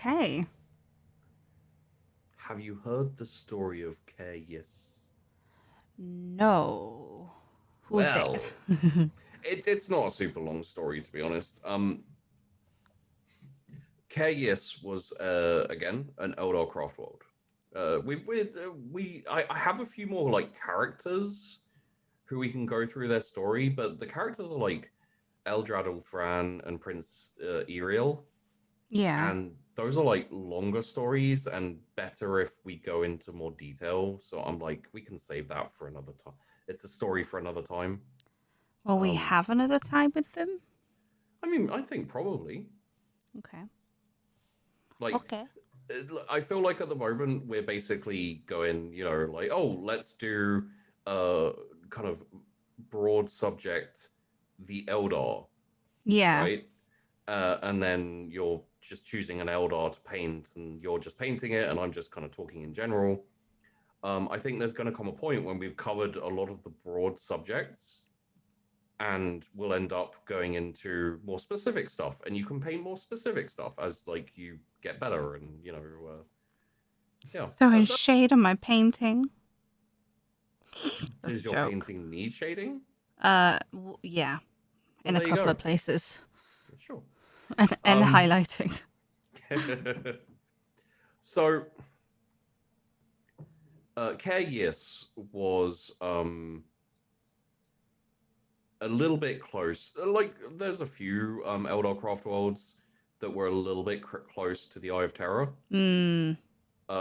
Okay. Have you heard the story of Chaos? No. Who's dead? Well, it's not a super long story to be honest. Chaos was again an Eldar Craftworld. I have a few more like characters who we can go through their story, but the characters are like Eldar Thran and Prince Eriel, Yeah. and those are like longer stories and better if we go into more detail. So I'm like, we can save that for another time. It's a story for another time. Well, we Um, have another time with them. I mean, I think probably Okay. like Okay. I feel like at the moment we're basically going, like, oh, let's do uh kind of broad subject, the Eldar, Yeah. right? And then you're just choosing an Eldar to paint, and you're just painting it, and I'm just kind of talking in general. I think there's going to come a point when we've covered a lot of the broad subjects, and we'll end up going into more specific stuff, and you can paint more specific stuff as like you get better, and yeah. Throwing shade on my painting. That's a Does your joke. painting need shading? Yeah. Well, In a there you couple go. of places. Sure. And highlighting. So, Yes was a little bit close. Like, there's a few Eldar Craft worlds that were a little bit close to the Eye of Terror Hmm.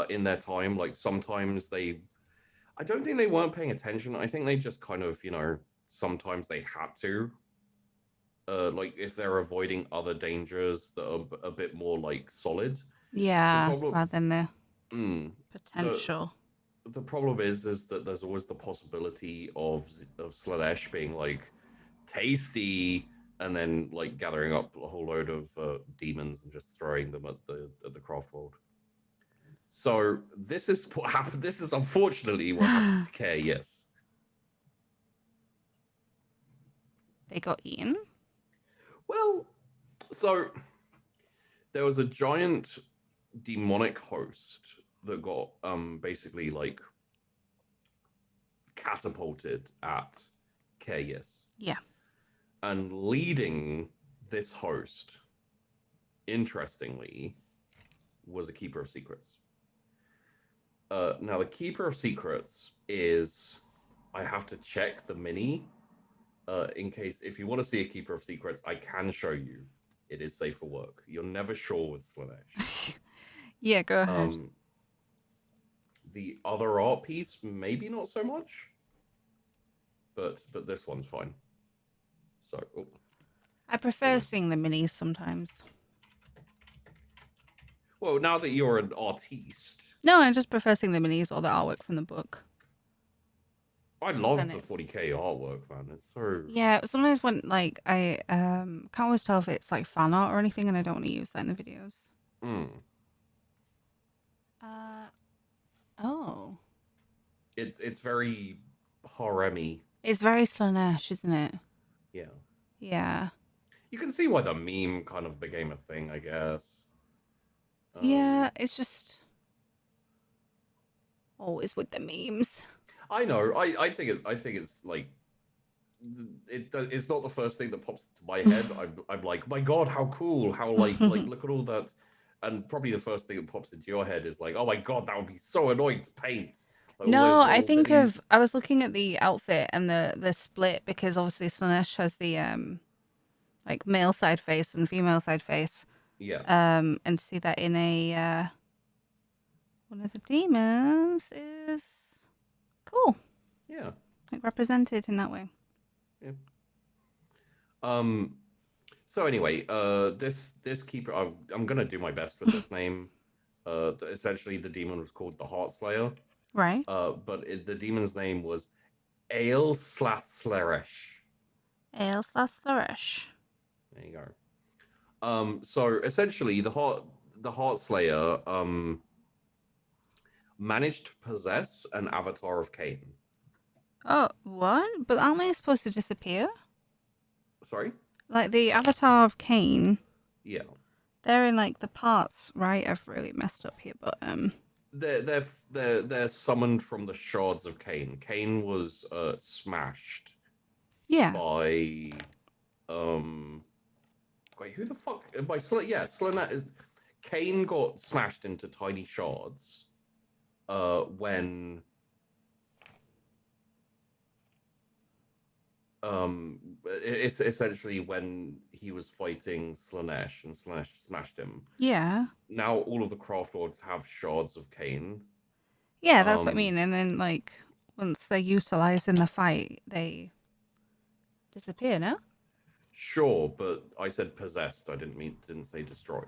in their time. Like, sometimes I don't think they weren't paying attention. I think they just kind of, sometimes they had to. Like, if they're avoiding other dangers that are a bit more, like, solid. The Yeah. problem, Rather than the mm, the potential. the problem is that there's always the possibility of Slaanesh being like tasty, and then like gathering up a whole load of demons and just throwing them at the craft world. So this is what happened. This is unfortunately what happened to Care. Yes. They got eaten? Well, so there was a giant demonic host that got basically like catapulted at Chaos. Yeah. And leading this host, interestingly, was a keeper of secrets. Now, the keeper of secrets is, I have to check the mini in case, if you want to see a keeper of secrets, I can show you. It is safe for work. You're never sure with Slaanesh. Yeah, go ahead. The other art piece, maybe not so much, but this one's fine. So, I prefer seeing the minis sometimes. well, now that you're an artiste, No, I just prefer seeing the minis or the artwork from the book. I Then love the it's 40k artwork, man. It's so yeah. Sometimes when like I can't always tell if it's like fan art or anything, and I don't want to use that in the videos. Uh oh. It's very harem-y. It's very Slaanesh, isn't it? Yeah. Yeah. You can see why the meme kind of became a thing, I guess. Yeah, it's just always with the memes. I know. I think it's like it's not the first thing that pops into my head. I'm like, my God, how cool! How like look at all that. And probably the first thing that pops into your head is like, oh my God, that would be so annoying to paint. Like all No, those I little think of minis. I was looking at the outfit and the split because obviously Slaanesh has the like male side face and female side face. Yeah. And to see that in a one of the demons is cool. Yeah. Like represented in that way. Yeah. Um. So anyway, this keeper, I'm gonna do my best with this name. Essentially, the demon was called the Heart Slayer. Right. But the demon's name was Aeldari. Aeldari. There you go. So essentially, the Heart Slayer managed to possess an avatar of Cain. Oh, what? But aren't they supposed to disappear? Sorry. Like the avatar of Cain. Yeah. They're in like the parts, right? I've really messed up here, but They're summoned from the shards of Cain. Cain was smashed yeah, by wait, who the fuck by Slaanesh is Cain got smashed into tiny shards when it's essentially when he was fighting Slaanesh and Slaanesh smashed him. yeah, Now all of the craftworlds have shards of Cain. yeah. That's what I mean. And then like once they're utilized in the fight, they disappear. No. Sure, but I said possessed. I didn't say destroy.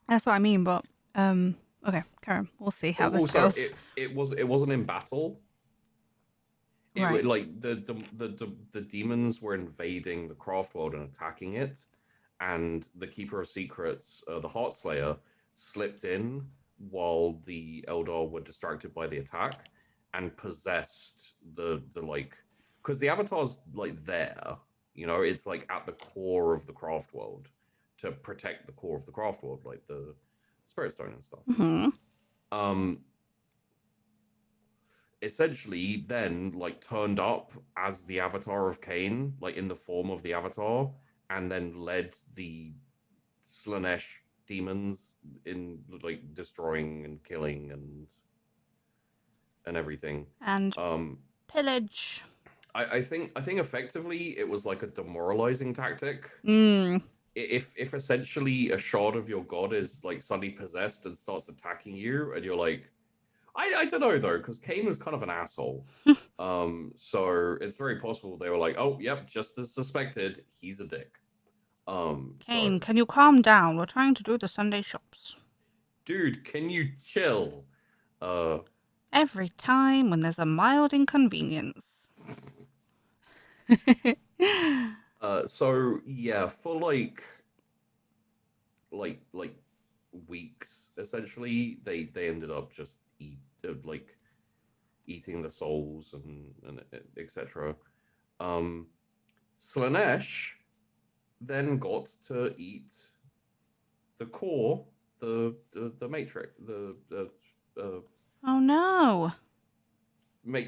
That's what I mean. But okay, Karen, we'll see how this Also, goes. it wasn't in battle. Right. Like the demons were invading the craft world and attacking it, and the Keeper of Secrets, the Heart Slayer, slipped in while the Eldar were distracted by the attack and possessed the like, because the Avatar's like there, you know, it's like at the core of the craft world to protect the core of the craft world, like the Spirit Stone and stuff. Essentially then like turned up as the Avatar of Cain, like in the form of the Avatar, and then led the Slaanesh demons in like destroying and killing and everything. And pillage. I think effectively it was like a demoralizing tactic. If essentially a shard of your god is like suddenly possessed and starts attacking you, and you're like, I don't know though, because Cain was kind of an asshole. So it's very possible they were like, oh, yep, just as suspected, he's a dick. Cain, can you calm down? We're trying to do the Sunday shops. Dude, can you chill? Every time when there's a mild inconvenience. So yeah, for like weeks, essentially, they ended up just eating the souls and etc. Slaanesh then got to eat the core, the matrix, oh no.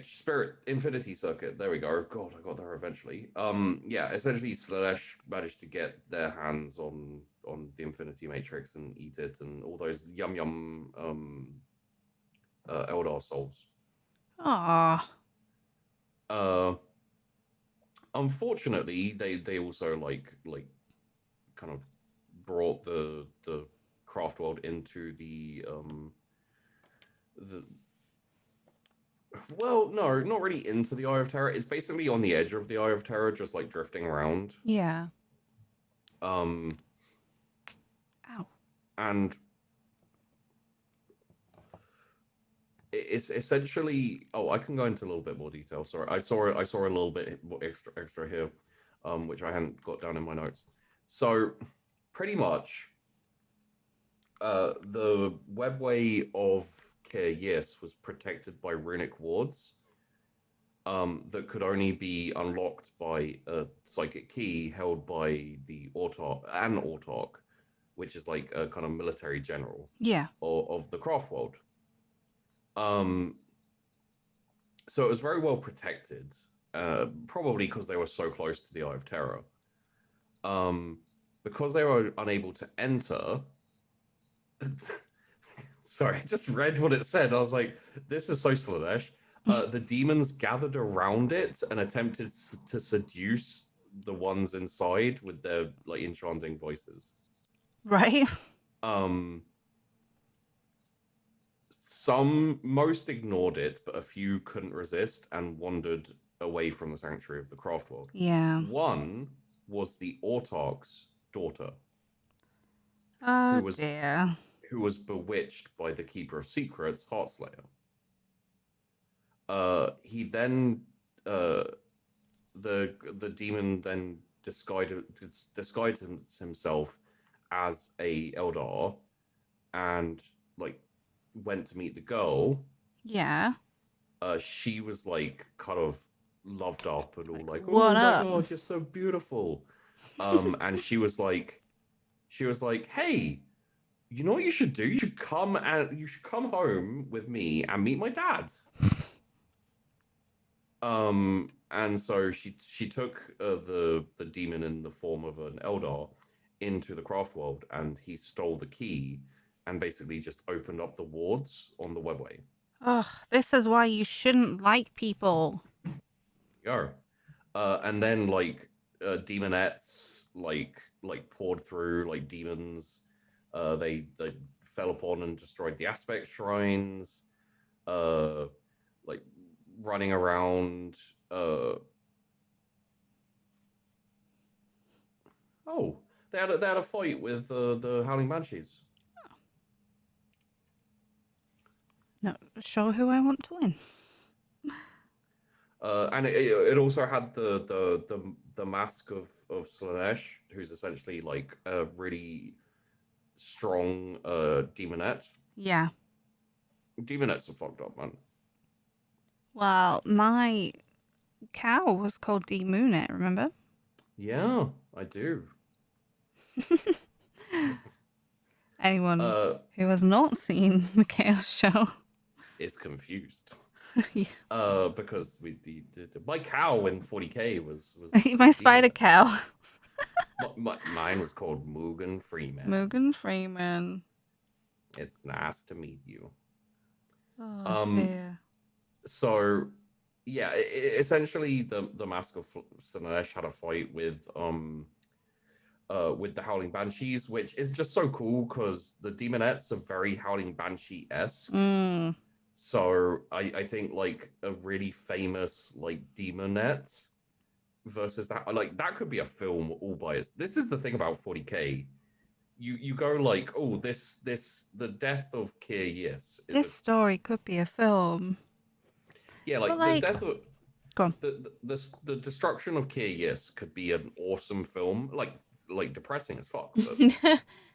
Spirit Infinity Circuit. There we go. God, I got there eventually. Yeah, essentially Slaanesh managed to get their hands on the Infinity Matrix and eat it, and all those yum Eldar souls. Ah. Unfortunately, they also like kind of brought the craft world into the well, no, not really into the Eye of Terror. It's basically on the edge of the Eye of Terror, just like drifting around. Yeah. Ow. And it's essentially. Oh, I can go into a little bit more detail. Sorry, I saw a little bit extra here, which I hadn't got down in my notes. So, pretty much, the webway of Yes was protected by runic wards that could only be unlocked by a psychic key held by the Autarch, which is like a kind of military general of the craft world. So it was very well protected, probably because they were so close to the Eye of Terror. Because they were unable to enter. Sorry, I just read what it said. I was like, this is so Slaanesh. The demons gathered around it and attempted to seduce the ones inside with their like enchanting voices. Right. Most ignored it, but a few couldn't resist and wandered away from the sanctuary of the craft world. Yeah. One was the Autarch's daughter. Oh dear. Who was bewitched by the Keeper of Secrets, Heartslayer. He then the demon then disguised himself as a Eldar and like went to meet the girl. Yeah. She was like kind of loved up and all like, what oh up? my god, you're so beautiful. And she was like, she was like, "Hey, you know what you should do? You should come home with me and meet my dad." And so she took the demon in the form of an Eldar into the craft world, and he stole the key and basically just opened up the wards on the webway. Oh, this is why you shouldn't like people. Go. And then like demonettes poured through like demons. They fell upon and destroyed the aspect shrines. Like running around. Oh, they had a fight with the Howling Banshees. No, show who I want to win. And it also had the mask of Slaanesh, who's essentially like a really strong demonette. Yeah. Demonettes are fucked up, man. Well, my cow was called Demoonet, remember? Yeah, I do. Anyone who has not seen the Chaos Show is confused. yeah. Because my cow in 40k was My spider Demonet. cow. Mine was called Mugen Freeman. Mugen Freeman. It's nice to meet you. Oh, dear. So yeah, essentially the Mask of Slaanesh had a fight with the Howling Banshees, which is just so cool because the demonettes are very Howling Banshee-esque. Mm. So I think like a really famous like demonette versus that, like that could be a film all by itself. This is the thing about 40k. You go like, oh, the death of Keir Yis. This story could be a film. Yeah, like, like the death of go on. the destruction of Keir Yis could be an awesome film. Like depressing as fuck, but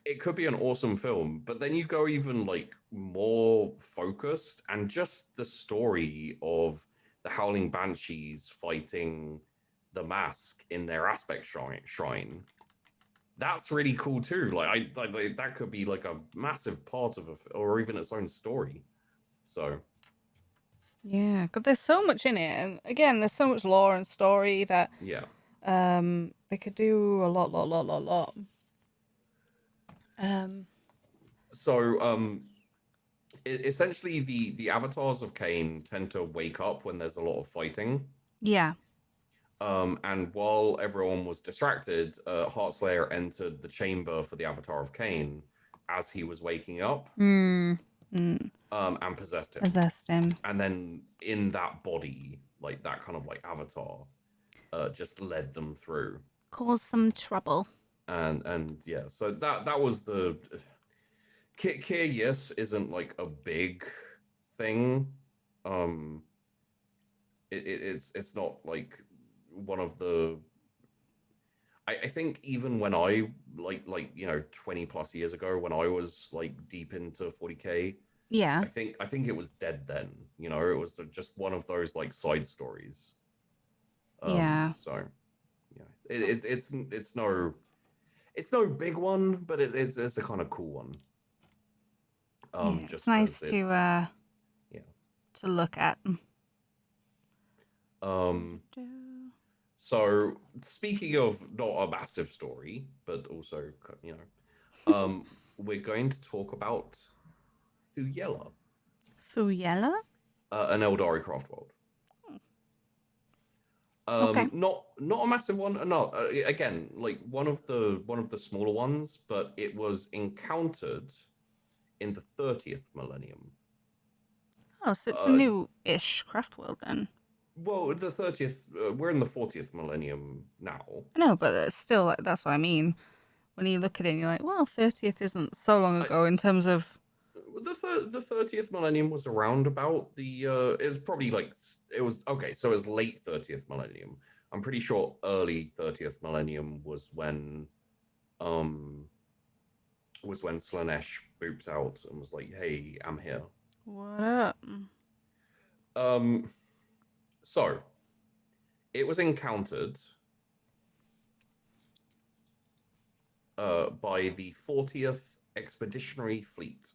it could be an awesome film. But then you go even like more focused, and just the story of the Howling Banshees fighting the mask in their aspect shrine. That's really cool too. Like that could be like a massive part of or even its own story. So yeah, because there's so much in it, and again, there's so much lore and story that yeah, they could do a lot. So essentially the avatars of Cain tend to wake up when there's a lot of fighting. Yeah. And while everyone was distracted, Heartslayer entered the chamber for the avatar of Cain as he was waking up. And possessed him. And then in that body, like that kind of like avatar, just led them through. Cause some trouble. And yeah, so that was the Keir Yis isn't like a big thing. It's not like one of the. I think even when I like 20 plus years ago when I was like deep into 40k, yeah, I think it was dead then. You know, it was just one of those like side stories. Yeah. So yeah, it's no big one, but it's a kind of cool one. Yeah, Just it's nice to yeah to look at. So speaking of not a massive story, but also we're going to talk about Thuyela. Thuyela? An Eldari craft world. Okay. Not a massive one. No, again, like one of the smaller ones, but it was encountered in the 30th millennium. Oh, so it's a new-ish craft world then. Well, the 30th, we're in the 40th millennium now. No, but it's still, like, that's what I mean. When you look at it and you're like, well, 30th isn't so long ago in terms of... The 30th millennium was around about the, it was probably like, it was, okay, so it was late 30th millennium. I'm pretty sure early 30th millennium was when Slaanesh booped out and was like, hey, I'm here. What up? So it was encountered by the 40th Expeditionary Fleet.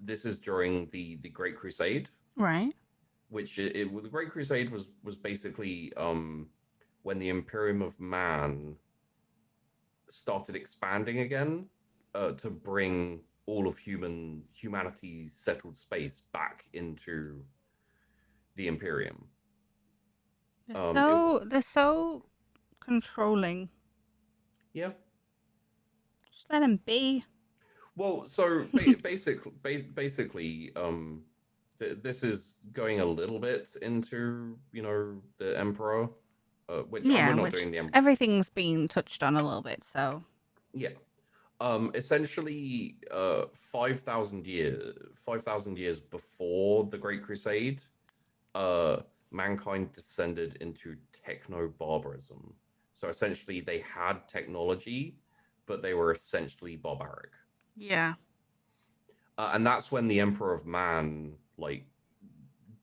This is during the Great Crusade, Right. which the Great Crusade was basically when the Imperium of Man started expanding again to bring all of humanity's settled space back into the Imperium. They're so controlling. Yeah. Just let them be. Well, so basically, this is going a little bit into the Emperor, which we're Yeah, not which doing the Emperor. everything's been touched on a little bit, so. Yeah. Essentially, 5,000 years before the Great Crusade, mankind descended into techno barbarism. So essentially, they had technology, but they were essentially barbaric. Yeah. And that's when the Emperor of Man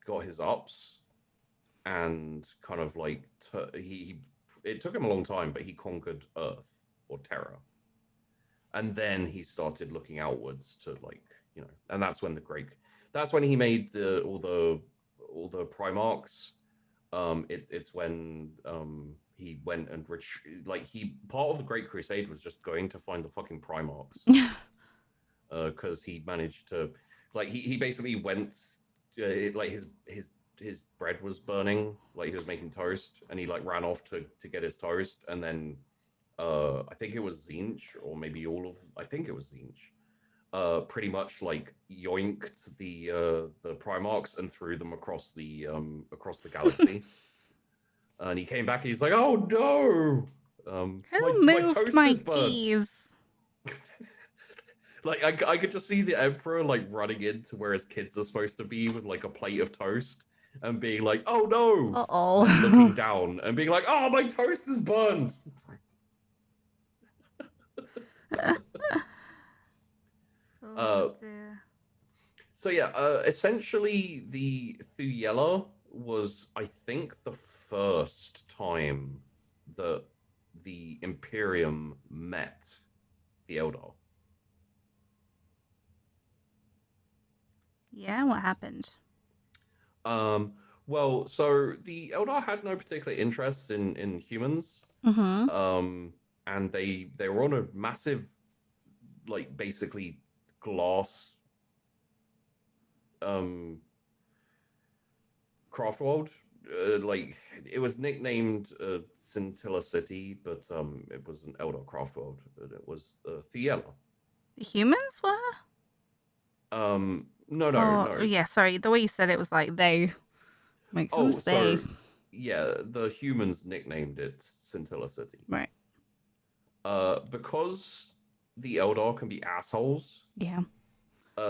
got his ups and kind of he it took him a long time, but he conquered Earth or Terra. And then he started looking outwards to and that's when he made all the Primarchs. It's when he went and part of the Great Crusade was just going to find the fucking Primarchs. Because he managed to he basically went his bread was burning, he was making toast, and he ran off to get his toast, and then I think it was Zinch, or maybe I think it was Zinch, pretty much yoinked the Primarchs and threw them across the galaxy. And he came back and he's like, "Oh no! Who My moved toast my is burnt." keys? I could just see the Emperor running into where his kids are supposed to be with a plate of toast and being like, "Oh no!" Uh-oh. And looking down and being like, "Oh, my toast is burned." Dear. So yeah, essentially the Thuyela was, I think, the first time that the Imperium met the Eldar. Yeah, what happened? Well, so the Eldar had no particular interest in humans. Mm-hmm. And they were on a massive, basically glass Craftworld. It was nicknamed Scintilla City, but it was an Eldar Craftworld. But it was Thuyela. The humans were? No. Yeah, sorry. The way you said it was like they. Oh, Who's they? so yeah, the humans nicknamed it Scintilla City. Right. Because the Eldar can be assholes. Yeah.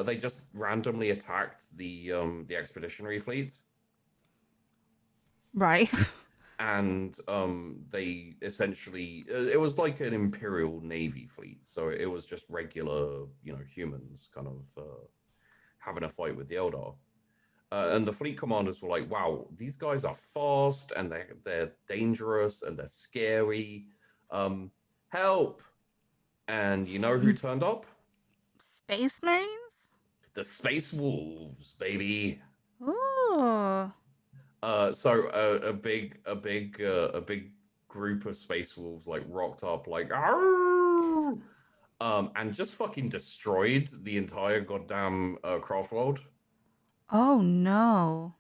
They just randomly attacked the expeditionary fleet. Right. And they essentially it was like an Imperial Navy fleet, so it was just regular humans kind of having a fight with the Eldar. And the fleet commanders were like, "Wow, these guys are fast and they're dangerous and they're scary. Help!" And you know who turned up? Space Marines? The Space Wolves, baby. Ooh. So a big group of Space Wolves rocked up "Arr!" And just fucking destroyed the entire goddamn craft world. Oh no.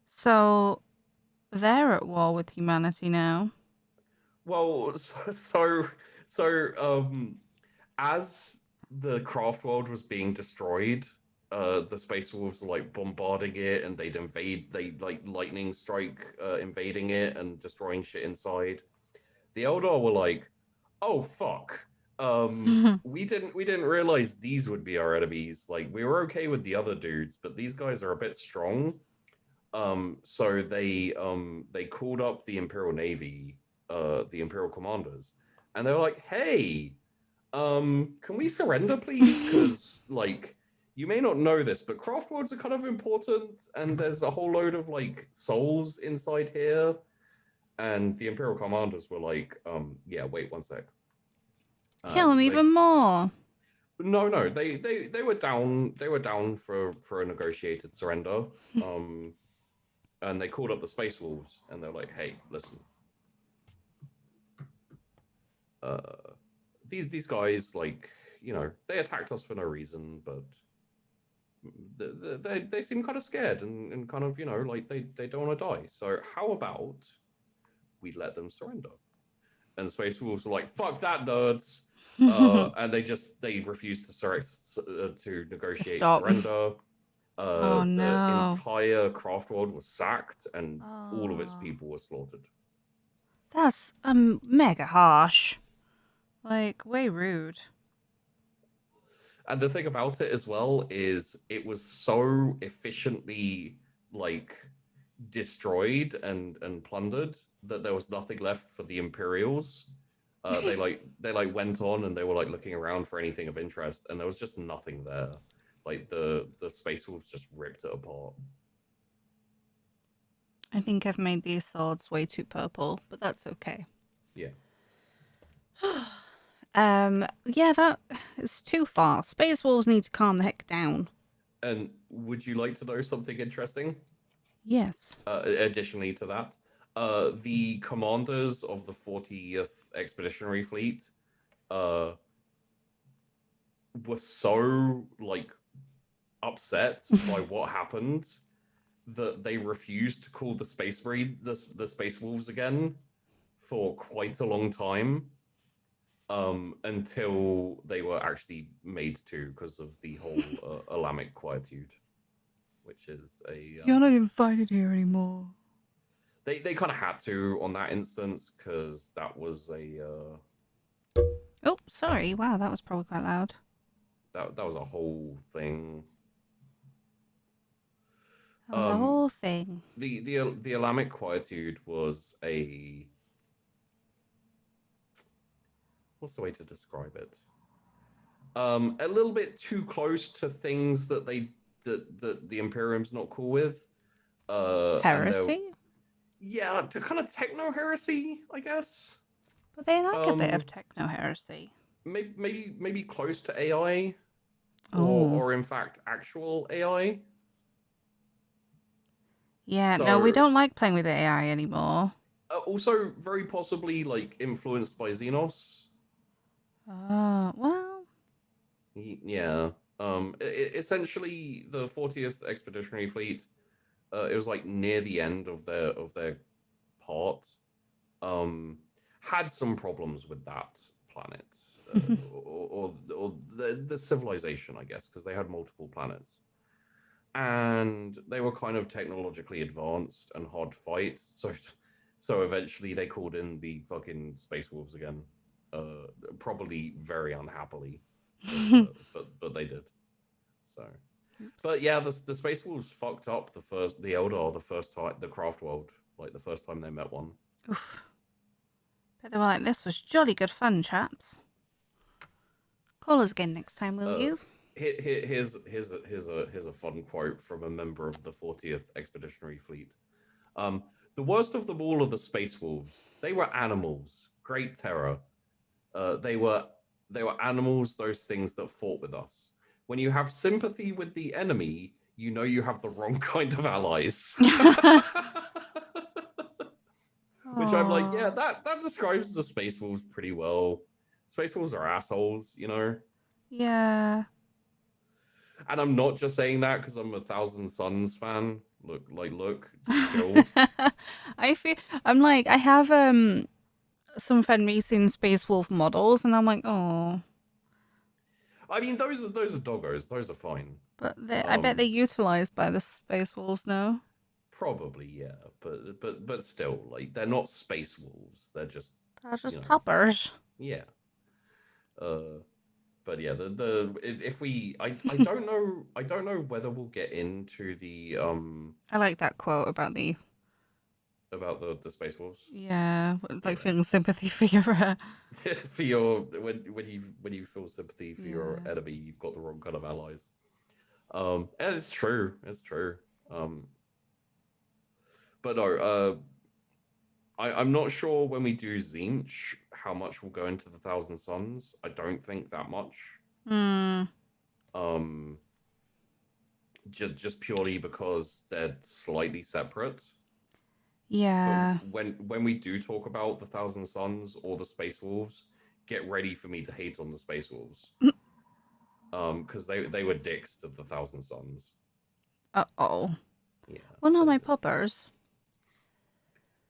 So they're at war with humanity now. Well, as the craft world was being destroyed, the Space Wolves were bombarding it, and they'd lightning strike invading it and destroying shit inside. The Eldar were like, "Oh fuck, we didn't realize these would be our enemies. We were okay with the other dudes, but these guys are a bit strong." So they called up the Imperial Navy, the Imperial commanders, and they were like, "Hey, can we surrender, please? Because you may not know this, but craft worlds are kind of important, and there's a whole load of souls inside here, And the Imperial commanders were like, yeah, wait one sec. Kill him even more. No, they were down. They were down for a negotiated surrender. And they called up the Space Wolves, and they're like, "Hey, listen, these guys, like, they attacked us for no reason, but they seem kind of scared and kind of, like they don't want to die. So how about we let them surrender?" And the Space Wolves were like, "Fuck that, nerds." And they refused to negotiate surrender. Oh, The no. entire Craftworld was sacked, and all of its people were slaughtered. That's mega harsh. Like, way rude. And the thing about it as well is it was so efficiently like destroyed and plundered that there was nothing left for the Imperials. They went on and they were like looking around for anything of interest, and there was just nothing there. Like the Space Wolves just ripped it apart. I think I've made these swords way too purple, but that's okay. Yeah. Yeah, that is too far. Space Wolves need to calm the heck down. And would you like to know something interesting? Yes. Additionally to that, the commanders of the 40th Expeditionary Fleet were so like upset by what happened that they refused to call the the Space Wolves again for quite a long time, until they were actually made to because of the whole Alamic quietude, which is a You're not invited here anymore. They kind of had to on that instance because that was a Oh, sorry. Wow, that was probably quite loud. that was a whole thing. That was a whole thing. The Alamic quietude was a, what's the way to describe it? A little bit too close to things that the Imperium's not cool with. Heresy? Yeah, to kind of techno heresy, I guess. But they like a bit of techno heresy. Maybe close to AI, Oh. or in fact actual AI. Yeah, no, we don't like playing with AI anymore. Also, very possibly like influenced by Xenos. Well. Yeah. Essentially, the 40th Expeditionary Fleet. It was like near the end of their part. Had some problems with that planet, or the civilization, I guess, because they had multiple planets, and they were kind of technologically advanced and hard to fight. So eventually they called in the fucking Space Wolves again, probably very unhappily, but they did. So, but yeah, the Space Wolves fucked up the Eldar the first time, the Craftworld, like the first time they met one. Oof. But they were like, this was jolly good fun, chaps. Call us again next time, will you? Here's a fun quote from a member of the 40th Expeditionary Fleet. The worst of them all are the Space Wolves. They were animals, great terror. They were animals, those things that fought with us. When you have sympathy with the enemy, you know you have the wrong kind of allies. Which I'm like, yeah, that describes the Space Wolves pretty well. Space Wolves are assholes, Yeah. And I'm not just saying that because I'm a Thousand Suns fan. Look, just chill. I'm like, I have some Fenrisian Space Wolf models, and I'm like, oh. I mean, those are doggos. Those are fine. But I bet they're utilized by the Space Wolves now. Probably, yeah. But still, like, they're not Space Wolves. They're just puppers. Yeah. But yeah, if we I don't know whether we'll get into the I like that quote about the Space Wolves. Yeah, like feeling sympathy for your for your when you feel sympathy for your enemy, you've got the wrong kind of allies. And it's true. But no, I'm not sure when we do Zinch how much will go into the Thousand Suns. I don't think that much. Hmm. Um, just purely because they're slightly separate. But Yeah. when we do talk about the Thousand Suns or the Space Wolves, get ready for me to hate on the Space Wolves. Because they were dicks to the Thousand Suns. Uh-oh. Yeah. Well, no, my poppers.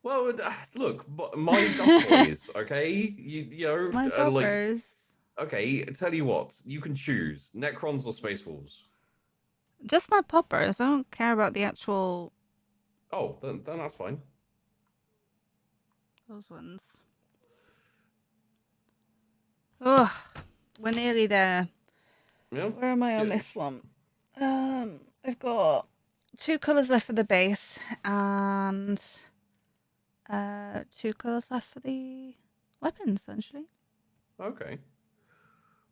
Well, look, my duck boys, okay? You know, My like, poppers. okay, tell you what, you can choose Necrons or Space Wolves. Just my poppers. I don't care about the actual... Oh, then that's fine. Those ones. Ugh. We're nearly there. Yeah. Where am I on this one? I've got 2 colours left for the base and 2 colours left for the weapons, essentially. Okay.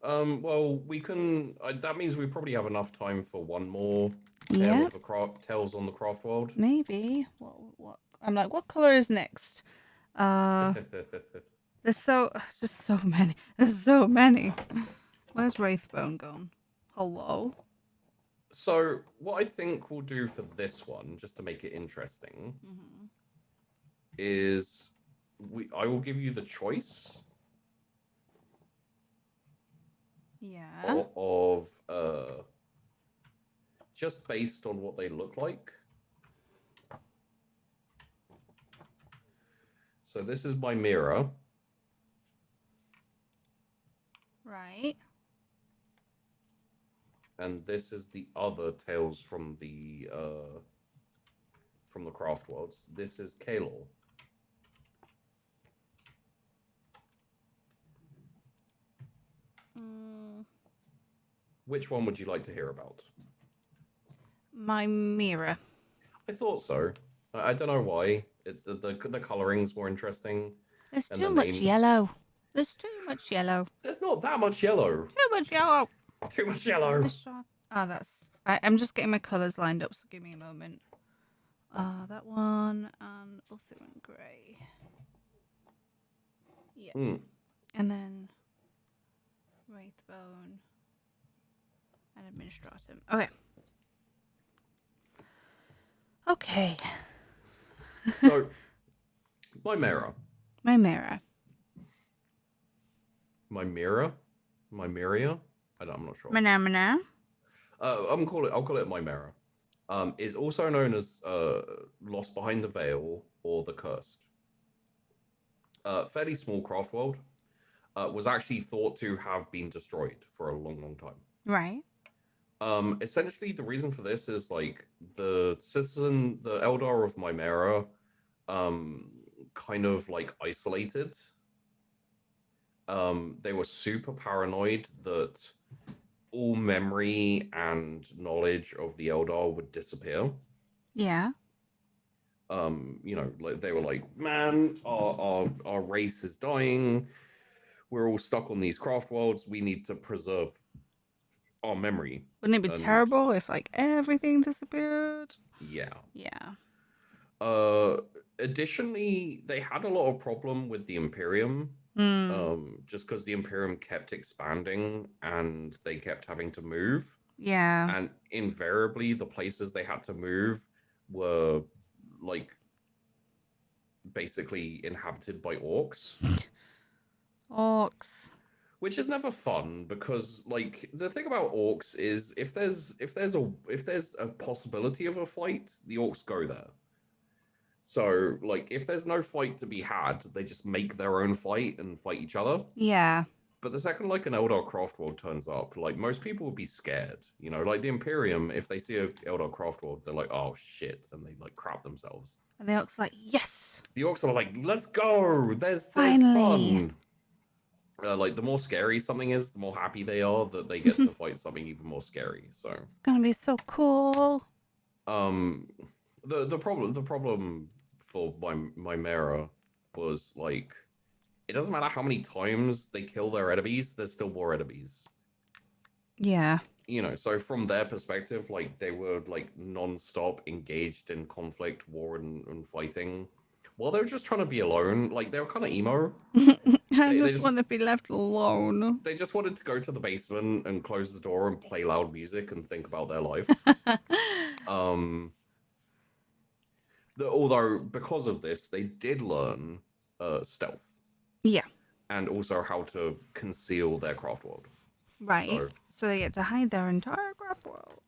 Well, we can. That means we probably have enough time for one more tale Yeah, of the tales on the craft world. maybe. What? I'm like, what colour is next? There's just so many. There's so many. Where's Wraithbone gone? Hello. So, what I think we'll do for this one, just to make it interesting, is I will give you the choice Yeah. of just based on what they look like. So this is my mirror. Right. And this is the other tales from the craft worlds. This is Kalor. Which one would you like to hear about? My mirror. I thought so. I don't know why. The coloring's more interesting. There's and too the much name... yellow. There's too much yellow. There's not that much yellow. Too much yellow. Too much yellow. Oh, that's... I'm just getting my colours lined up, so give me a moment. That one and Asuryan grey. Yeah. And then Wraithbone and Administratum. Okay. Okay. So, my mirror. My mirror. My mirror? My Miria? I'm not sure. Mana. I'll call it my mirror. Is also known as Lost Behind the Veil or the Cursed. Fairly small craft world. Was actually thought to have been destroyed for a long, long time. Right. Essentially, the reason for this is like the Eldar of Mimera, kind of like isolated. They were super paranoid that all memory and knowledge of the Eldar would disappear. Yeah. You know, like they were like, man, our race is dying. We're all stuck on these craft worlds. We need to preserve our memory. Wouldn't it be terrible if like everything disappeared? Yeah. Yeah. Additionally, they had a lot of problem with the Imperium. Just because the Imperium kept expanding and they kept having to move. Yeah. And invariably, the places they had to move were like basically inhabited by orcs. Orcs. Which is never fun because, like, the thing about orcs is if there's a possibility of a fight, the orcs go there. So, like, if there's no fight to be had, they just make their own fight and fight each other. Yeah. But the second, like, an Eldar craft world turns up, like, most people would be scared. You know, like the Imperium, if they see a Eldar craft world, they're like, oh shit, and they like crap themselves. And the orcs are like, yes. The orcs are like, let's go. There's Finally. fun. Like the more scary something is, the more happy they are that they get to fight something even more scary. So it's gonna be so cool. The problem for my Mera was like, it doesn't matter how many times they kill their enemies, there's still more enemies. Yeah. You know, so from their perspective, like they were like non-stop engaged in conflict, war, and fighting, Well, they were just trying to be alone. Like they were kind of emo. I They just want to be left alone. they just wanted to go to the basement and close the door and play loud music and think about their life. Um, although because of this, they did learn stealth. Yeah. And also how to conceal their craft world. Right. So they get to hide their entire craft world.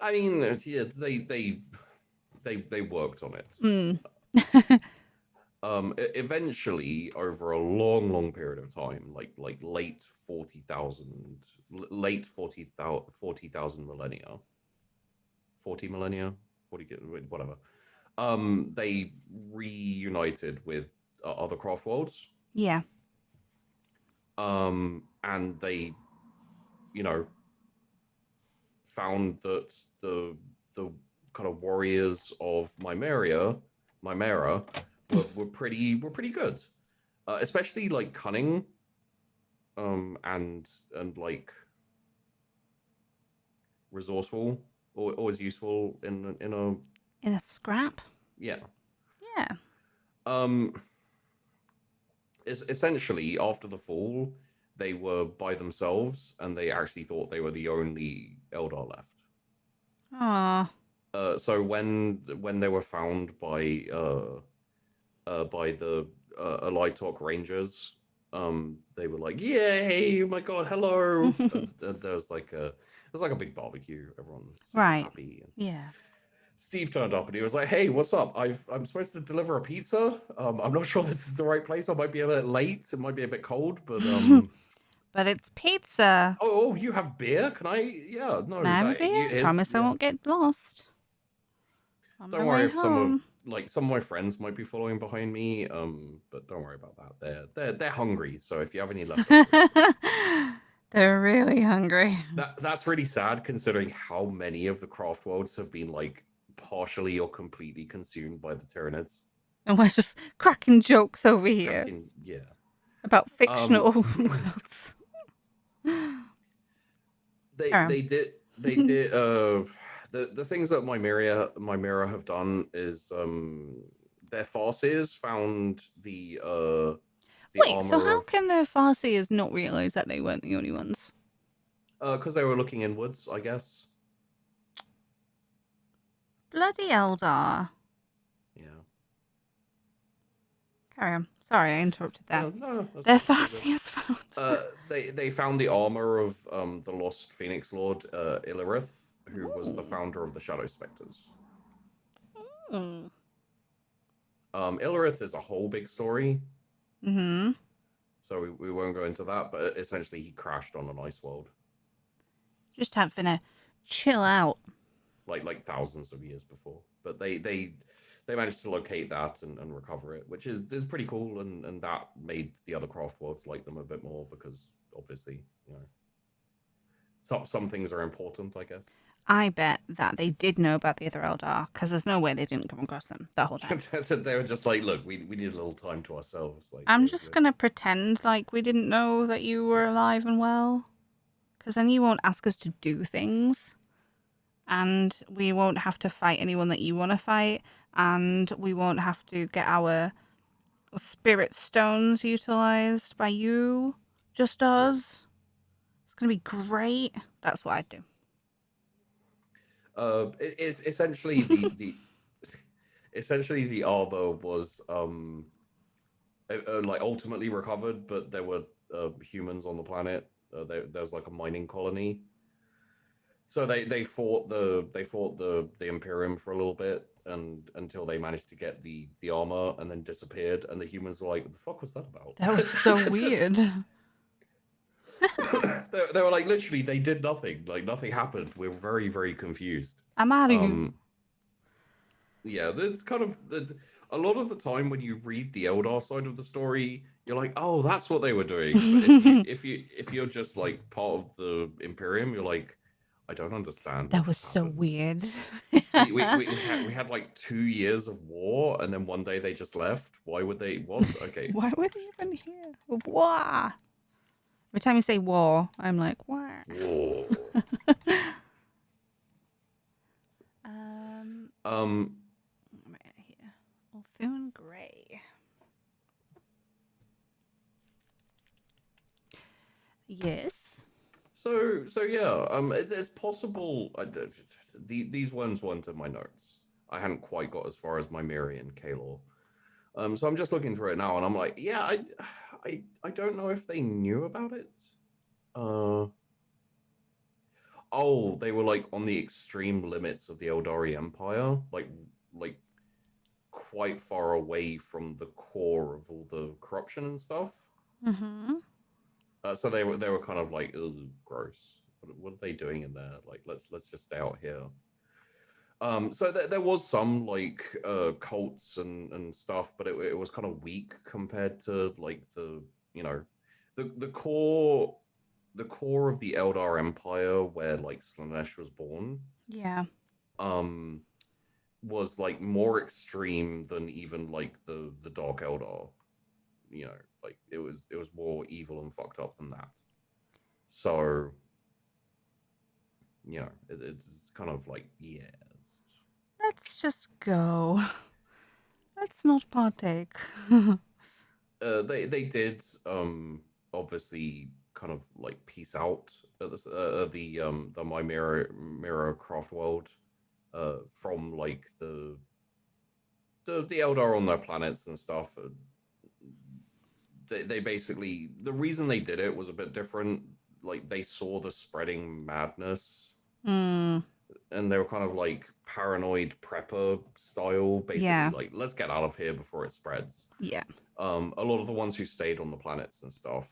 I mean, yeah, they worked on it. Eventually, over a long period of time, like late 40,000 millennia, 40 millennia, 40 whatever. They reunited with other craft worlds. Yeah. And they, you know, found that the kind of warriors of Mimera were pretty good, especially like cunning, and like resourceful, always useful in a scrap. Yeah. Yeah. Essentially, after the fall, they were by themselves, and they actually thought they were the only Eldar left. Aww. So when they were found by the Alightok Rangers, they were like, "Yay! Oh my god, hello!" and there was like a big barbecue. Everyone's super happy. And yeah. Steve turned up and he was like, "Hey, what's up? I'm supposed to deliver a pizza. I'm not sure this is the right place. I might be a bit late. It might be a bit cold, but but it's pizza. Oh, you have beer? Can I? Yeah, no. Can I have a beer? Promise I won't get lost. Don't worry if some of my friends might be following behind me. But don't worry about that. They're hungry. So if you have any leftovers, they're really hungry. That's really sad considering how many of the craft worlds have been like partially or completely consumed by the Tyranids. And we're just cracking jokes over here. Yeah. About fictional worlds. They did the things that Mimera have done is their Farseers found the Wait, so how can the Farseers not realize that they weren't the only ones? Because they were looking inwards, I guess. Bloody Eldar. Yeah. Carry on. Sorry, I interrupted that. No, their Farseers found. They found the armor of the lost Phoenix Lord Ilirith, who was the founder of the Shadow Spectres. Ilirith is a whole big story. Mm-hmm. So we won't go into that, but essentially he crashed on an ice world. Just having a chill out. Like thousands of years before. But they managed to locate that and recover it, which is pretty cool, and that made the other craft worlds like them a bit more, because obviously, you know, some things are important, I guess. I bet that they did know about the other Eldar, because there's no way they didn't come across them the whole time. They were just like, look, we need a little time to ourselves. Like, I'm just going to pretend like we didn't know that you were alive and well, because then you won't ask us to do things, and we won't have to fight anyone that you want to fight, and we won't have to get our spirit stones utilized by you, just us. It's going to be great. That's what I'd do. It's essentially the essentially the armor was like ultimately recovered, but there were humans on the planet. There's like a mining colony, so they fought the Imperium for a little bit, and until they managed to get the armor, and then disappeared, and the humans were like, "What the fuck was that about?" That was so weird. They were like, literally, they did nothing. Like, nothing happened. We're very, very confused. I'm out of you. Yeah, there's kind of a lot of the time when you read the Eldar side of the story, you're like, oh, that's what they were doing. But if you're just like part of the Imperium, you're like, I don't understand. That was so weird. we had like 2 years of war, and then one day they just left. Why would they? What? Okay. Why were they even here? War. Every time you say war, I'm like, war. War. Right here. Typhoon Grey. Yes. So yeah, it's possible. These ones weren't in my notes. I hadn't quite got as far as Mimiri and Kalor. So I'm just looking through it now, and I'm like, yeah, I don't know if they knew about it. Oh, they were like on the extreme limits of the Eldari Empire, like quite far away from the core of all the corruption and stuff. Mm-hmm. So they were kind of like, ugh, gross. What are they doing in there? Like, let's just stay out here. So there was some like cults and stuff, but it was kind of weak compared to like the the core of the Eldar Empire where like Slaanesh was born. Yeah. Was like more extreme than even like the Dark Eldar. You know, like it was more evil and fucked up than that. So, you know, it's kind of like, yeah. Let's just go. Let's not partake. They did obviously kind of like peace out at the My Mirror Craftworld from like the Eldar on their planets and stuff. They basically, the reason they did it was a bit different. Like they saw the spreading madness, and they were kind of like paranoid prepper style, basically. Yeah. Like, let's get out of here before it spreads. Yeah. A lot of the ones who stayed on the planets and stuff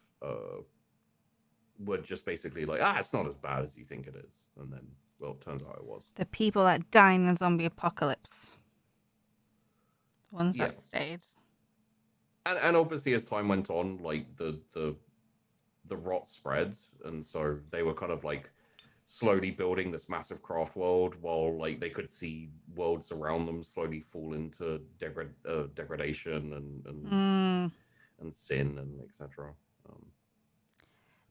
were just basically like, it's not as bad as you think it is, and then, well, it turns out it was. The people that died in the zombie apocalypse. The ones Yeah. that stayed. And obviously, as time went on, like the rot spread, and so they were kind of like slowly building this massive craft world while like they could see worlds around them slowly fall into degradation and sin and etc.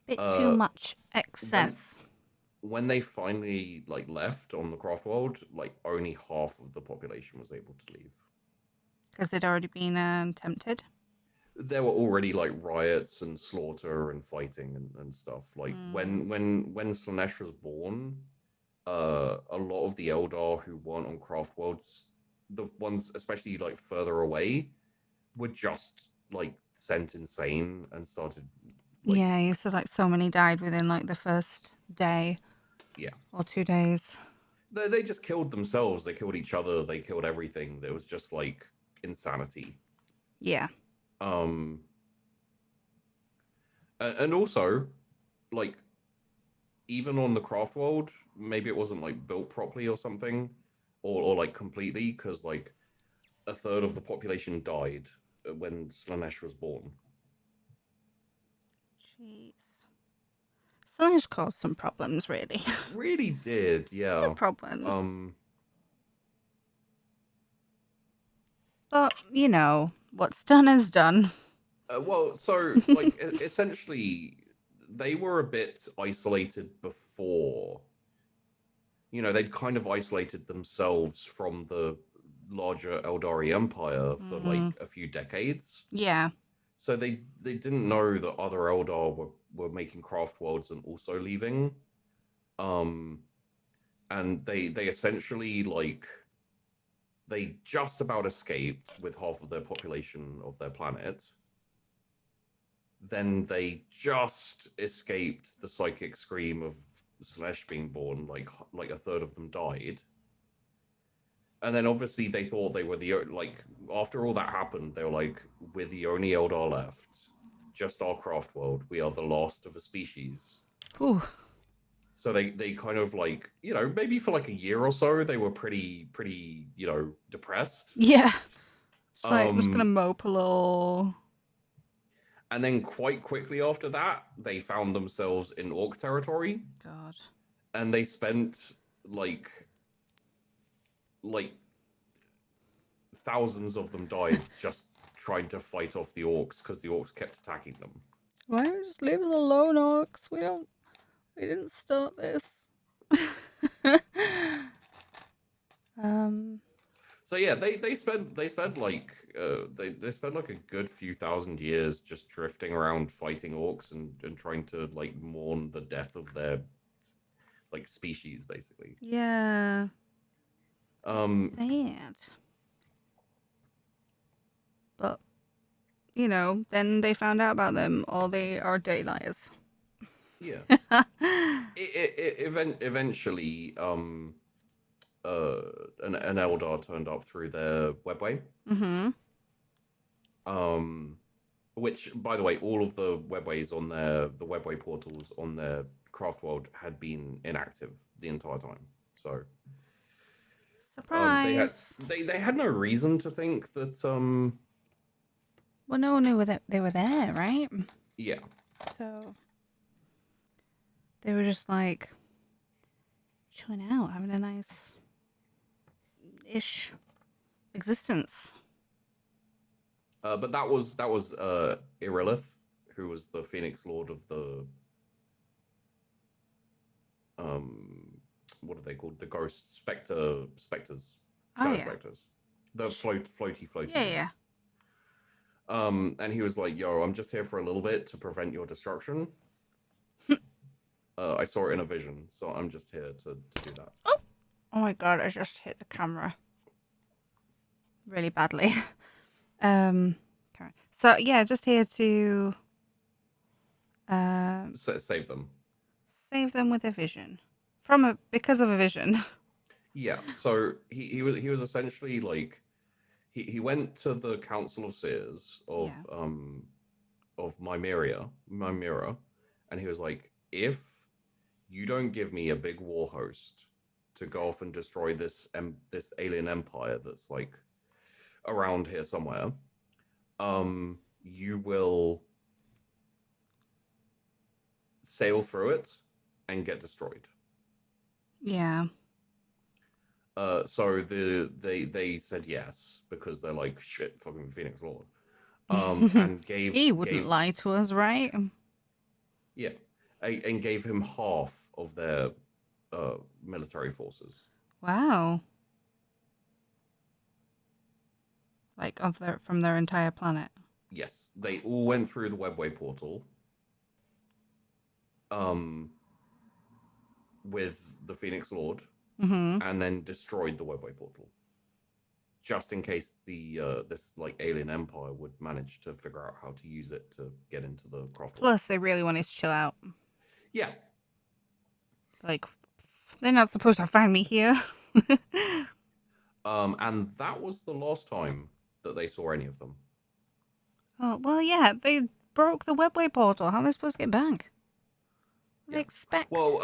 Bit too much excess. When they finally like left on the craft world, like only half of the population was able to leave because they'd already been tempted. There were already like riots and slaughter and fighting and stuff. Like when Slaanesh was born, a lot of the Eldar who weren't on craft worlds, the ones especially like further away, were just like sent insane and started. Like, yeah, you said like so many died within like the first day. Yeah. Or 2 days. They just killed themselves. They killed each other. They killed everything. It was just like insanity. Yeah. And also, like, even on the craft world, maybe it wasn't like built properly or something, or like completely, because like a third of the population died when Slaanesh was born. Jeez. Slaanesh caused some problems, really. Really did, yeah. No problems. But, you know, what's done is done. Well, so, like, essentially, they were a bit isolated before. You know, they'd kind of isolated themselves from the larger Aeldari Empire for, like, a few decades. Yeah. So they didn't know that other Eldar were making craft worlds and also leaving. And they essentially, like, they just about escaped with half of their population of their planet. Then they just escaped the psychic scream of Slaanesh being born, like a third of them died. And then obviously they thought they were like, after all that happened, they were like, we're the only Eldar left. Just our craft world. We are the last of a species. Ooh. So they kind of like, you know, maybe for like a year or so, they were pretty, you know, depressed. Yeah. Just like, I'm just gonna mope a little. And then quite quickly after that, they found themselves in Orc territory. God. And they spent like thousands of them died just trying to fight off the Orcs because the Orcs kept attacking them. Why don't you just leave us alone, Orcs? We didn't start this. So yeah, they spent like they spent like a good few thousand years just drifting around fighting orcs and trying to like mourn the death of their like species basically. Yeah. Um Sad. But, you know, then they found out about them, or they are day liars. yeah. Eventually an Eldar turned up through their webway. Mm-hmm. Um which by the way, all of the webways on the webway portals on their Craftworld had been inactive the entire time. So Surprise. they had no reason to think that Well, no one knew that they were there, right? yeah. So they were just like chilling out, having a nice ish existence. But that was Irilith, who was the Phoenix Lord of the what are they called? The ghost specters, Oh shadow yeah. specters, the floaty Yeah, ones. yeah. And he was like, "Yo, I'm just here for a little bit to prevent your destruction. I saw it in a vision, so I'm just here to do that." Oh my god, I just hit the camera really badly. Okay. So yeah, just here to Save them. save them with a vision. Because of a vision. Yeah. So he was essentially like he went to the Council of Seers Yeah. of Mimira, and he was like, if you don't give me a big war host to go off and destroy this alien empire that's like around here somewhere, you will sail through it and get destroyed. Yeah. So they said yes because they're like shit, fucking Phoenix Lord. And He wouldn't gave lie to us, right? yeah, and gave him half of their military forces. Wow. Like from their entire planet. Yes, they all went through the webway portal. With the Phoenix Lord, Mm-hmm. and then destroyed the webway portal, just in case the this like alien empire would manage to figure out how to use it to get into the Craftworld. Plus, they really wanted to chill out. Yeah. Like, they're not supposed to find me here. And that was the last time that they saw any of them. Oh, well, yeah, they broke the webway portal. How are they supposed to get back? What do they expect? Well,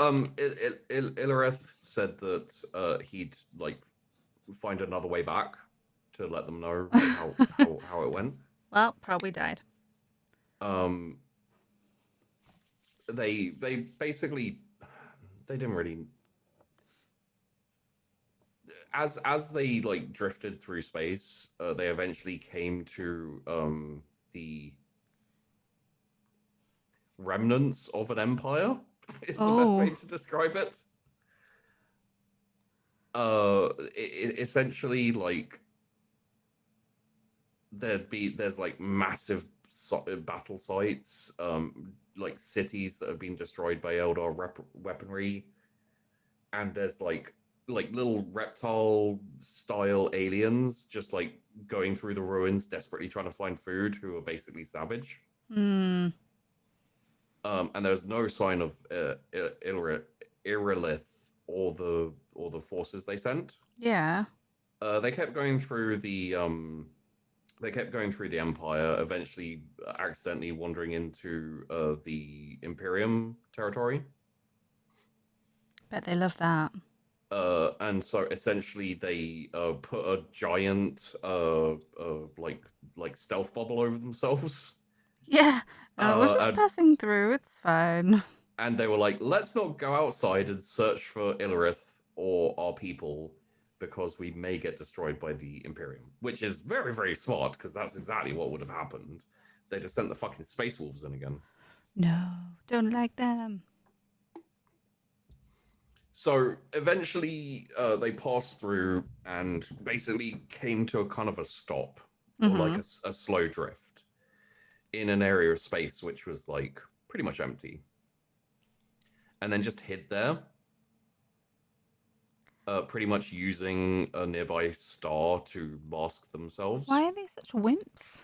Illareth said that he'd like find another way back to let them know like, how it went. Well, probably died. They basically they didn't really as they like drifted through space, they eventually came to the remnants of an empire. Is the best way to describe it. Essentially, like there's like massive battle sites, like cities that have been destroyed by Eldar weaponry, and there's like little reptile style aliens just like going through the ruins desperately trying to find food, who are basically savage. Hmm. And there's no sign of Irilith or the forces they sent. Yeah. They kept going through the empire, eventually accidentally wandering into the Imperium territory. Bet they love that. And so essentially they put a giant like stealth bubble over themselves. Yeah. We're just passing through. It's fine. And they were like, let's not go outside and search for Illarith or our people, because we may get destroyed by the Imperium, which is very, very smart, because that's exactly what would have happened. They just sent the fucking Space Wolves in again. No, don't like them. So eventually, they passed through and basically came to a kind of a stop, or like a slow drift in an area of space which was like pretty much empty, and then just hid there. Pretty much using a nearby star to mask themselves. Why are they such wimps?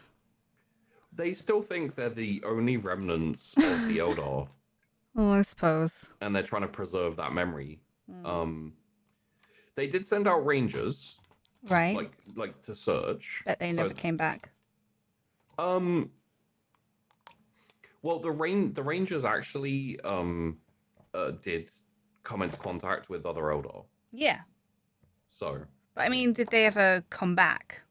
They still think they're the only remnants of the Eldar, Oh, I suppose. and they're trying to preserve that memory. Mm. They did send out rangers, Right. like to search. Bet they So, never came back. well, the rangers actually did come into contact with other Eldar. Yeah. So, But I mean, did they ever come back?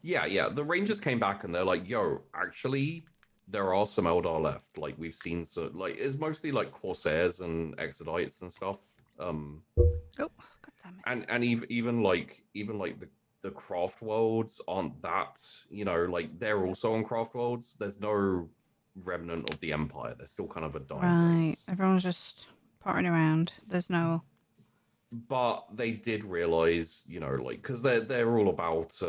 yeah. The Rangers came back and they're like, "Yo, actually, there are some Eldar left. Like we've seen, so like it's mostly like Corsairs and Exodites and stuff. Oh, god damn it! And even like the Craftworlds aren't that. You know, like they're also on Craftworlds. There's no remnant of the Empire. They're still kind of a dying Right. race. Everyone's just pottering around. There's no. But they did realize, you know, like because they're all about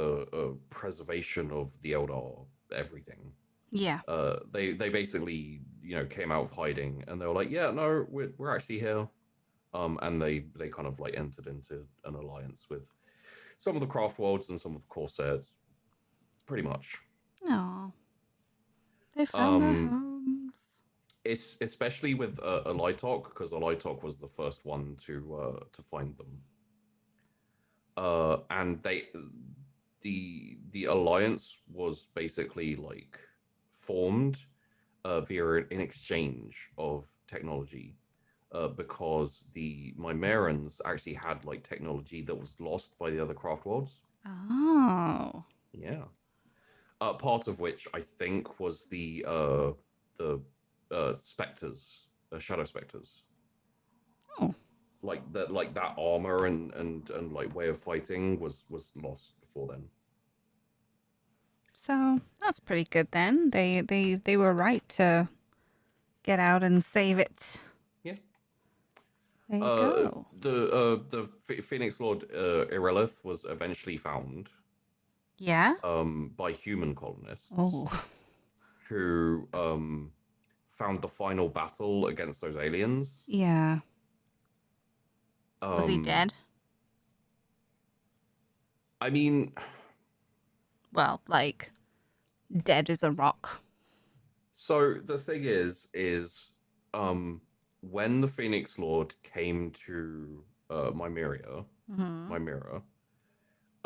preservation of the Eldar, everything. Yeah. They basically, you know, came out of hiding and they were like, yeah, no, we're actually here. And they kind of like entered into an alliance with some of the Craftworlds and some of the Corsairs, pretty much. Oh. They found their homes. It's especially with Alitok, because Alitok was the first one to find them. And the alliance was basically like formed via an exchange of technology, because the Mymerans actually had like technology that was lost by the other Craftworlds. Oh. Yeah. Part of which I think was the specters, shadow specters. Oh. Like that armor and like way of fighting was lost before then. So that's pretty good then. They were right to get out and save it. Yeah. There you go. The Phoenix Lord Irelith was eventually found. Yeah. By human colonists. Oh. Who found the final battle against those aliens. Yeah. Was he dead? I mean, well, like dead as a rock. So the thing is when the Phoenix Lord came to Mymeria,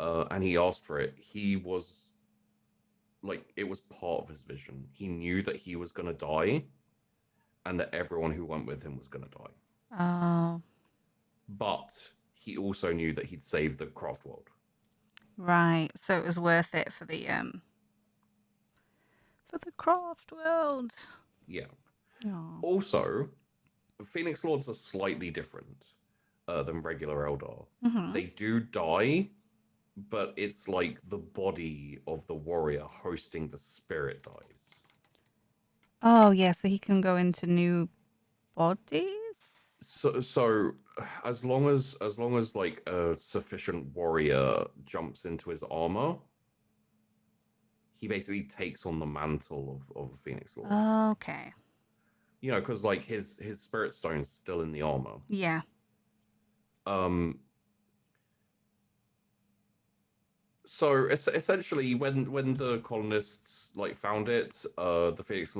and he asked for it, he was like, it was part of his vision. He knew that he was gonna die, and that everyone who went with him was gonna die. Oh. But he also knew that he'd saved the craft world. Right. So it was worth it for the craft world. Yeah. Oh. Also, Phoenix Lords are slightly different than regular Eldar. They do die, but it's like the body of the warrior hosting the spirit dies. Oh yeah, so he can go into new bodies. So as long as like a sufficient warrior jumps into his armor, he basically takes on the mantle of a Phoenix Lord. Okay. You know, because like his spirit stone's still in the armor. Yeah. So essentially, when the colonists like found it, the Phoenix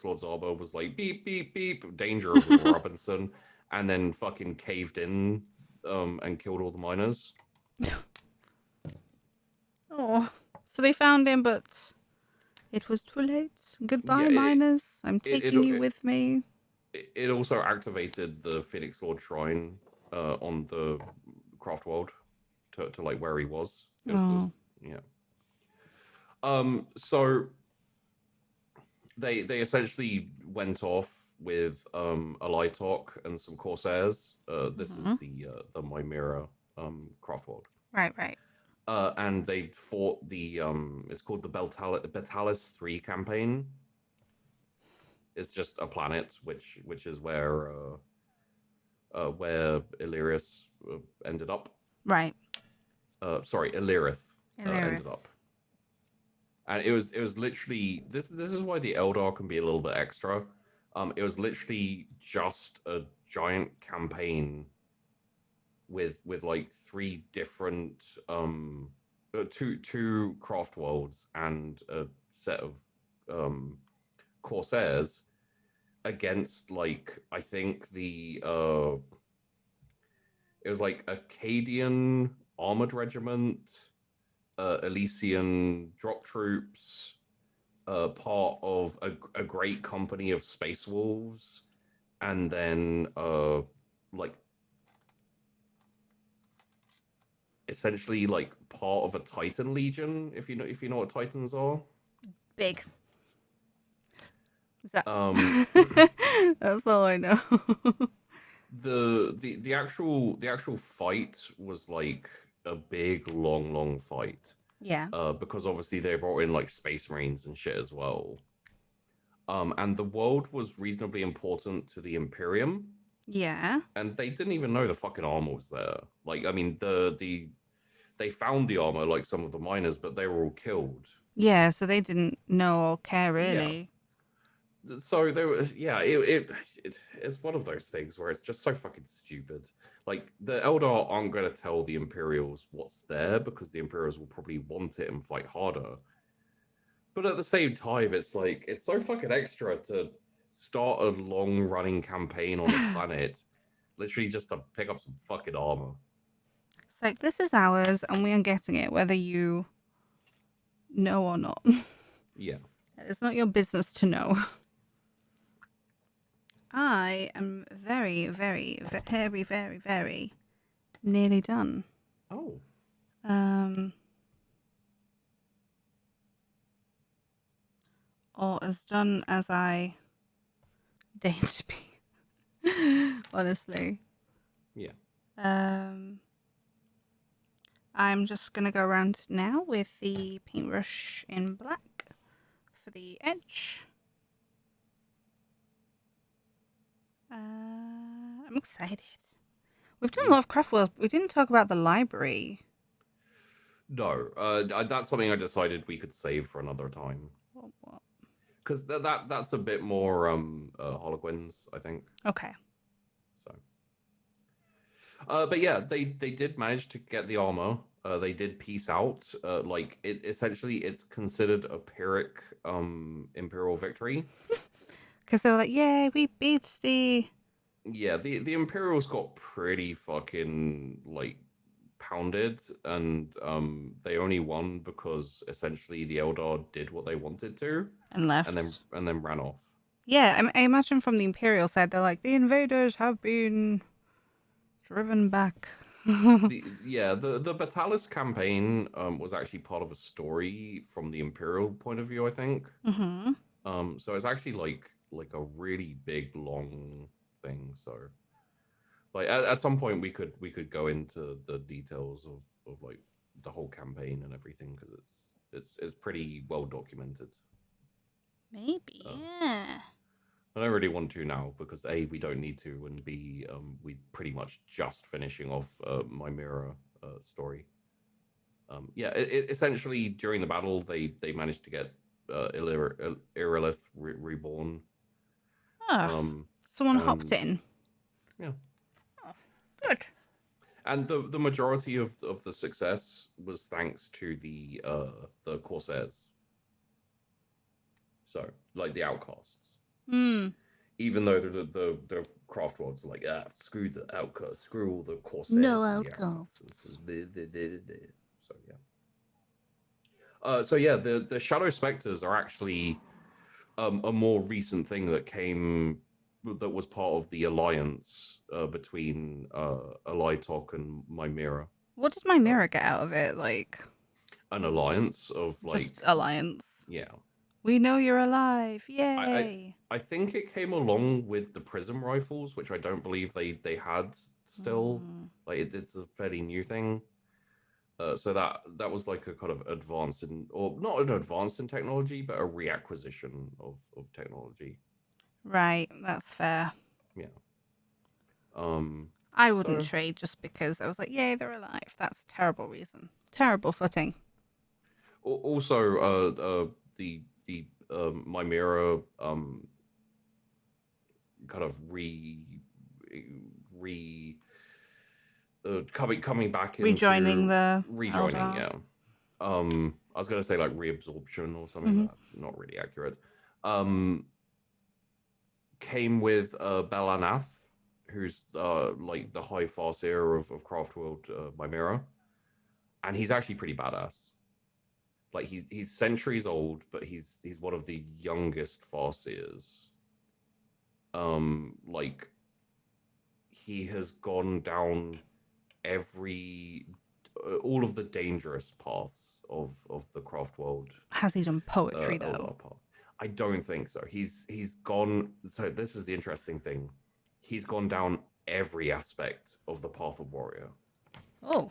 Lord's armor was like beep beep beep, danger of Robinson, and then fucking caved in, and killed all the miners. Oh, so they found him, but it was too late. Goodbye, miners. I'm taking you with me. It also activated the Phoenix Lord shrine on the craft world to like where he was. Yeah. So they essentially went off with Alitok and some Corsairs. This is the Mimera craft world. Right. And they fought the it's called the Betalis 3 campaign. It's just a planet which is where where Illyrius ended up. Right. Sorry, Illyrith Hilarious. ended up. And it was literally this is why the Eldar can be a little bit extra. It was literally just a giant campaign with like three different two craft worlds and a set of corsairs against like I think the it was like Acadian armored regiment, Elysian drop troops, part of a great company of space wolves, and then like essentially like part of a Titan Legion, if you know what Titans are. Big. Is that? Um, That's all I know. the actual fight was like a big long fight. Yeah. Because obviously they brought in like space marines and shit as well. And the world was reasonably important to the Imperium, Yeah. and they didn't even know the fucking armor was there. Like, I mean, they found the armor, like some of the miners, but they were all killed. Yeah. So they didn't know or care Yeah. really. So they were, yeah. It's one of those things where it's just so fucking stupid. Like the Eldar aren't going to tell the Imperials what's there because the Imperials will probably want it and fight harder. But at the same time, it's like it's so fucking extra to start a long running campaign on a planet, literally just to pick up some fucking armor. It's like this is ours, and we are getting it, whether you know or not. Yeah. It's not your business to know. I am very, very, very, very, very nearly done. Oh. Or as done as I deign to be. Honestly. Yeah. I'm just gonna go around now with the paintbrush in black for the edge. I'm excited. We've done a lot of Craftworlds, but we didn't talk about the library. No. That's something I decided we could save for another time. What? Because that's a bit more Hologwins, I think. Okay. So. But yeah, they did manage to get the armor. They did peace out. Like it essentially, it's considered a Pyrrhic imperial victory. Because they were like, "Yay, we beat the." Yeah, the Imperials got pretty fucking like pounded, and they only won because essentially the Eldar did what they wanted to, And left. and then ran off. Yeah, I imagine from the Imperial side, they're like, the invaders have been driven back. The Batalis campaign was actually part of a story from the Imperial point of view, I think. Mm-hmm. So it's actually like a really big long thing. So like at some point we could go into the details of like the whole campaign and everything because it's pretty well documented. Maybe, yeah. I don't really want to now because A, we don't need to, and B, we pretty much just finishing off my mirror story. Essentially during the battle they managed to get Irilith reborn. Oh, someone hopped in. Yeah. Oh, good. And the majority of the success was thanks to the Corsairs. So like the outcasts. Hmm. Even though the craft worlds are like, screw the outcasts, screw all the Corsairs. No outcasts. So yeah. The Shadow Spectres are actually a more recent thing that was part of the alliance between Alitok and Mimera. What did my mirror get out of it? Like, An alliance of like just alliance. Yeah. We know you're alive. Yay. I think it came along with the prism rifles, which I don't believe they had still. Like it's a fairly new thing. So that was like a kind of advance in, or not an advance in technology, but a reacquisition of technology. Right, that's fair. Yeah. I wouldn't So trade just because I was like, yay, they're alive. That's a terrible reason. Terrible footing. also, the Mimera kind of re coming back Rejoining into the rejoining. Eldar. Yeah. I was gonna say like reabsorption or something, Mm-hmm. but that's not really accurate. Came with Belanath, who's like the high farseer of Craftworld Mimera, and he's actually pretty badass. Like he's centuries old, but he's one of the youngest farseers. Like he has gone down every all of the dangerous paths of the craft world. Has he done poetry though? Eldar path. I don't think so. He's gone. So this is the interesting thing. He's gone down every aspect of the path of warrior. Oh.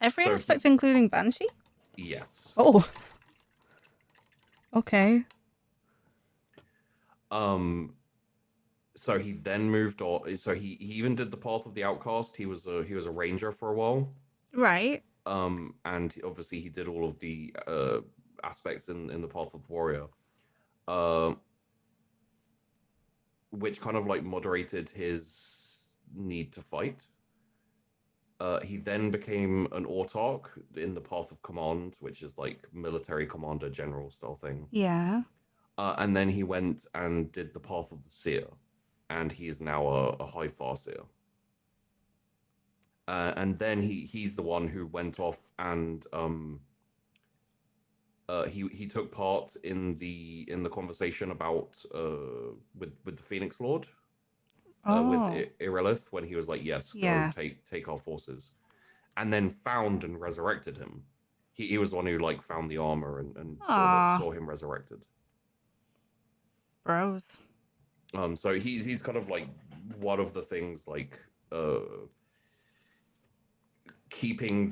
Every So aspect, including Banshee? yes. Oh. Okay. So he then moved on. So he even did the path of the outcast. He was a ranger for a while. Right. And obviously he did all of the aspects in the path of warrior, which kind of like moderated his need to fight. He then became an autarch in the path of command, which is like military commander general style thing. Yeah. And then he went and did the path of the seer, and he is now a high farseer. And then he's the one who went off and he took part in the conversation about with the Phoenix Lord with Irilith when he was like, yes, Yeah. go take our forces, and then found and resurrected him. He was the one who like found the armor and saw him resurrected. Bros. So he's kind of like one of the things like keeping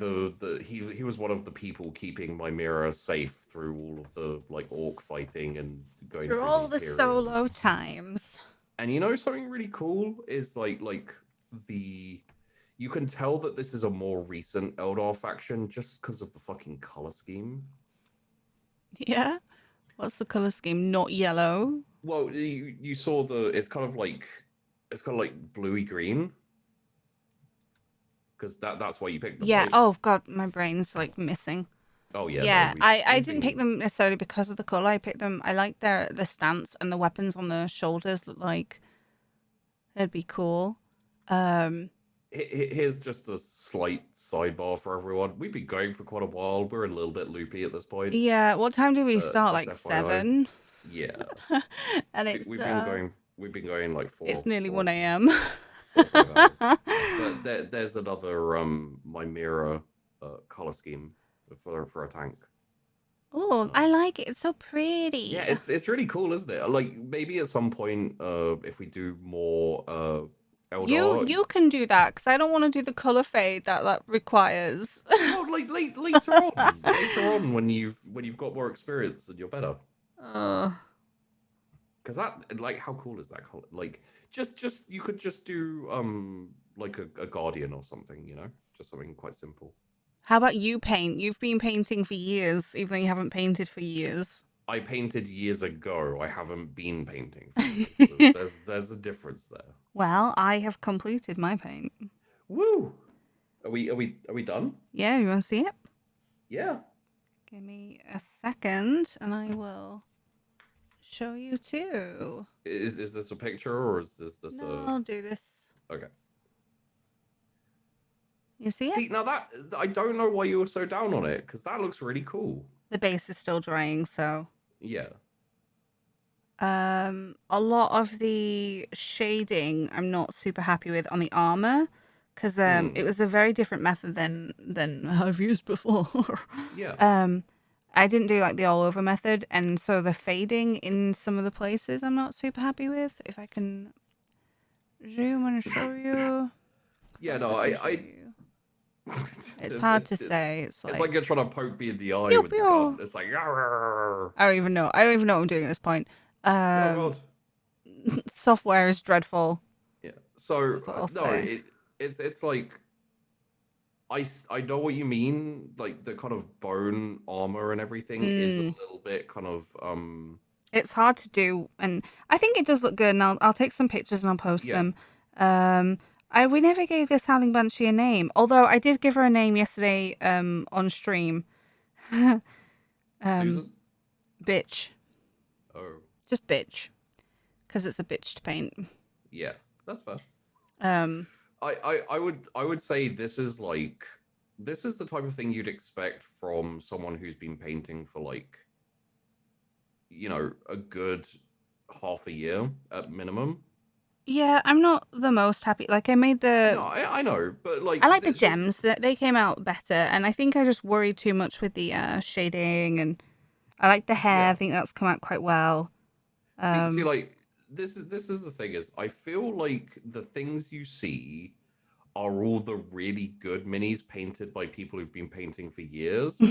he was one of the people keeping Mimera safe through all of the like orc fighting and going Through all the Imperium. solo times. And you know something really cool is like you can tell that this is a more recent Eldar faction just because of the fucking color scheme. Yeah. What's the color scheme? Not yellow. Well, you saw it's kind of like bluey green. Because that's why you picked them. Yeah. Right? Oh god, my brain's like missing. Oh yeah. Yeah. No, I didn't pick them necessarily because of the color. I picked them. I like the stance and the weapons on the shoulders look like it'd be cool. Here's just a slight sidebar for everyone. We've been going for quite a while. We're a little bit loopy at this point. Yeah. What time did we start? Like FYI. 7. Yeah. And it's We've been going like 4. It's nearly 1 a.m. 4 or 5 hours. But there's another Mimera color scheme for a tank. Oh, I like it. It's so pretty. Yeah, it's really cool, isn't it? Like maybe at some point, if we do more Eldar, you can do that because I don't want to do the color fade that requires. Oh, like later on when you've got more experience and you're better. Because that, like, how cool is that? Like, just you could just do like a guardian or something, you know, just something quite simple. How about you paint? You've been painting for years, even though you haven't painted for years. I painted years ago. I haven't been painting for years. There's a difference there. Well, I have completed my paint. Woo! Are we done? Yeah, you want to see it? Yeah. Give me a second, and I will show you too. Is this a picture or is this No, I'll do this. Okay. You see it? See, now that I don't know why you were so down on it because that looks really cool. The base is still drying, so. Yeah. A lot of the shading I'm not super happy with on the armor because it was a very different method than I've used before. Yeah. I didn't do like the all over method, and so the fading in some of the places I'm not super happy with. If I can zoom and show you. Yeah, no, I It's hard to say. It's like you're trying to poke me in the eye pew, with pew. the gun. It's like, "Arr." I don't even know what I'm doing at this point. Oh god. Software is dreadful. Yeah. So That's what I'll no, say. it's like I know what you mean. Like the kind of bone armor and everything is a Mm. little bit kind of It's hard to do, and I think it does look good. And I'll take some pictures and I'll post yeah. them. Um, we never gave this Howling Banshee a name, although I did give her a name yesterday on stream. Susan. Bitch, Oh just bitch, because it's a bitch to paint. yeah, that's fair. Um, I would say this is the type of thing you'd expect from someone who's been painting for like a good half a year at minimum. yeah, I'm not the most happy. Like I made No, the I know, but I like like the gems that they came out better, and I think I just worried too much with the shading, and I like the hair. yeah. I think that's come out quite well. See, Um, like this is the thing is I feel like the things you see are all the really good minis painted by people who've been painting for years,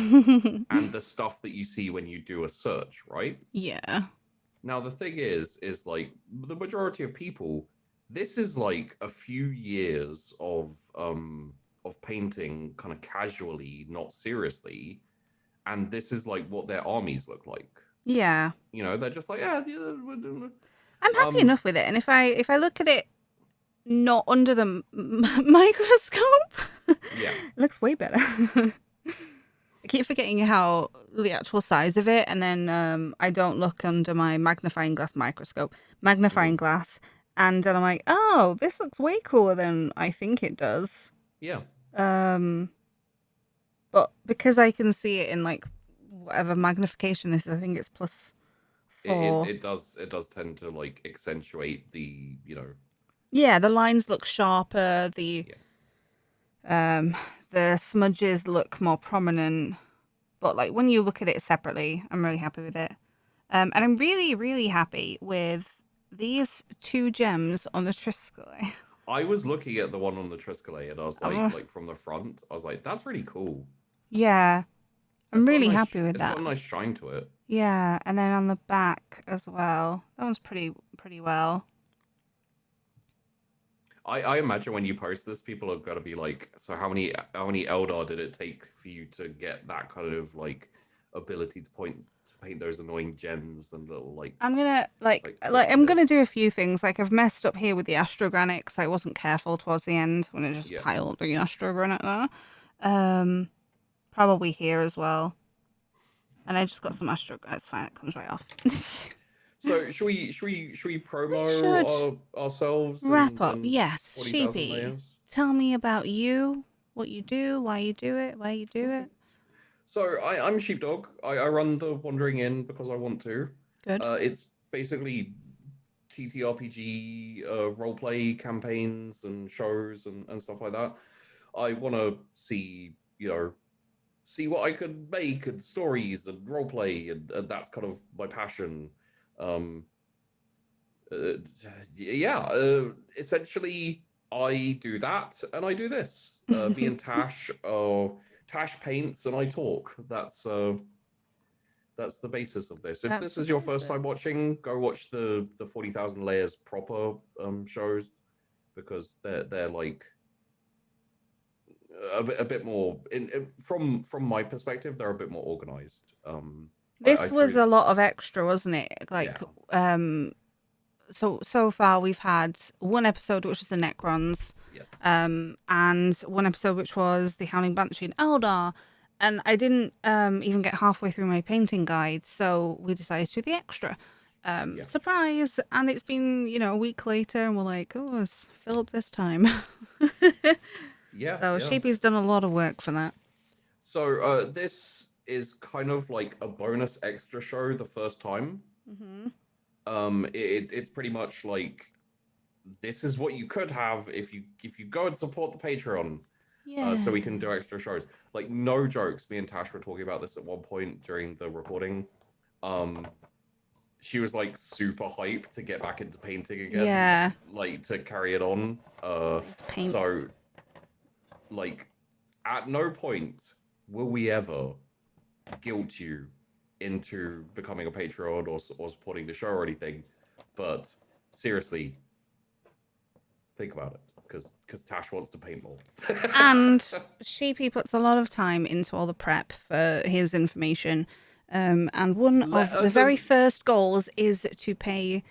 and the stuff that you see when you do a search, right? yeah, Now the thing is like the majority of people, this is like a few years of painting kind of casually, not seriously, and this is like what their armies look like. yeah. They're just like, yeah, yeah, I'm happy um, enough with it, and if I look at it not under the microscope, it yeah, looks way better. I keep forgetting how the actual size of it, and then I don't look under my magnifying mhm, glass, and then I'm like, oh, this looks way cooler than I think it does. yeah. Um, but because I can see it in like whatever magnification this is, I think it's plus four. It does tend to like accentuate Yeah, the lines look sharper. yeah. Um, the smudges look more prominent. But like when you look at it separately, I'm really happy with it. And I'm really, really happy with these two gems on the Triskelly. I was looking at the one on the Triskelay and I was Um, like from the front, I was like, that's really cool. yeah, I'm really happy with It's got that. a nice shine to it. Yeah, and then on the back as well. That one's pretty well. I imagine when you post this, people are gonna be like, so how many Eldar did it take for you to get that kind of like ability to paint those annoying gems and little I'm gonna like like twisty I'm gonna do bits? a few things. Like I've messed up here with the astrogranite because I wasn't careful towards the end when I just Yeah. piled the astrogranite there. Um, Probably here as well. And I just got some astrogranite. It's fine. It comes right off. So should we We should promo ourselves wrap up. and Yes, 40,000 Sheepy. layers? Tell me about you, what you do, why you do it, why you do Okay. it. So I'm Sheepdog. I run the Wandering Inn because I want to. Good. It's basically TTRPG roleplay campaigns and shows and stuff like that. I want to see what I could make and stories and roleplay, and that's kind of my passion. Um, uh, yeah, essentially, I do that and I do this. Me and Tash, Tash paints and I talk. That's the basis of this. If That's this the is your first time basis. watching, go watch the 40,000 layers proper shows because they're like a bit more from my perspective, they're a bit more organized. I This was threw a lot of extra, wasn't it? yeah, Like, so far we've had one episode which was the Necrons, yes, and one episode which was the Howling Banshee and Eldar. And I didn't even get halfway through my painting guide, so we decided to do the extra. yeah, Surprise! And it's been, a week later, and we're like, oh, let's fill up this time. yeah, So yeah. Sheepy's done a lot of work for that. So this is kind of like a bonus extra show the first time. Hmm. It's pretty much like this is what you could have if you go and support the Patreon. So Yeah. we can do extra shows. Like no jokes. Me and Tash were talking about this at one point during the recording. Um, she was like super hyped to get back into painting again, Yeah. like to carry it on. These paints. So like at no point will we ever guilt you into becoming a Patreon or supporting the show or anything. But seriously, Think about it, because Tash wants to paint more. And Sheepy puts a lot of time into all the prep for his information. And one of the very first goals is to pay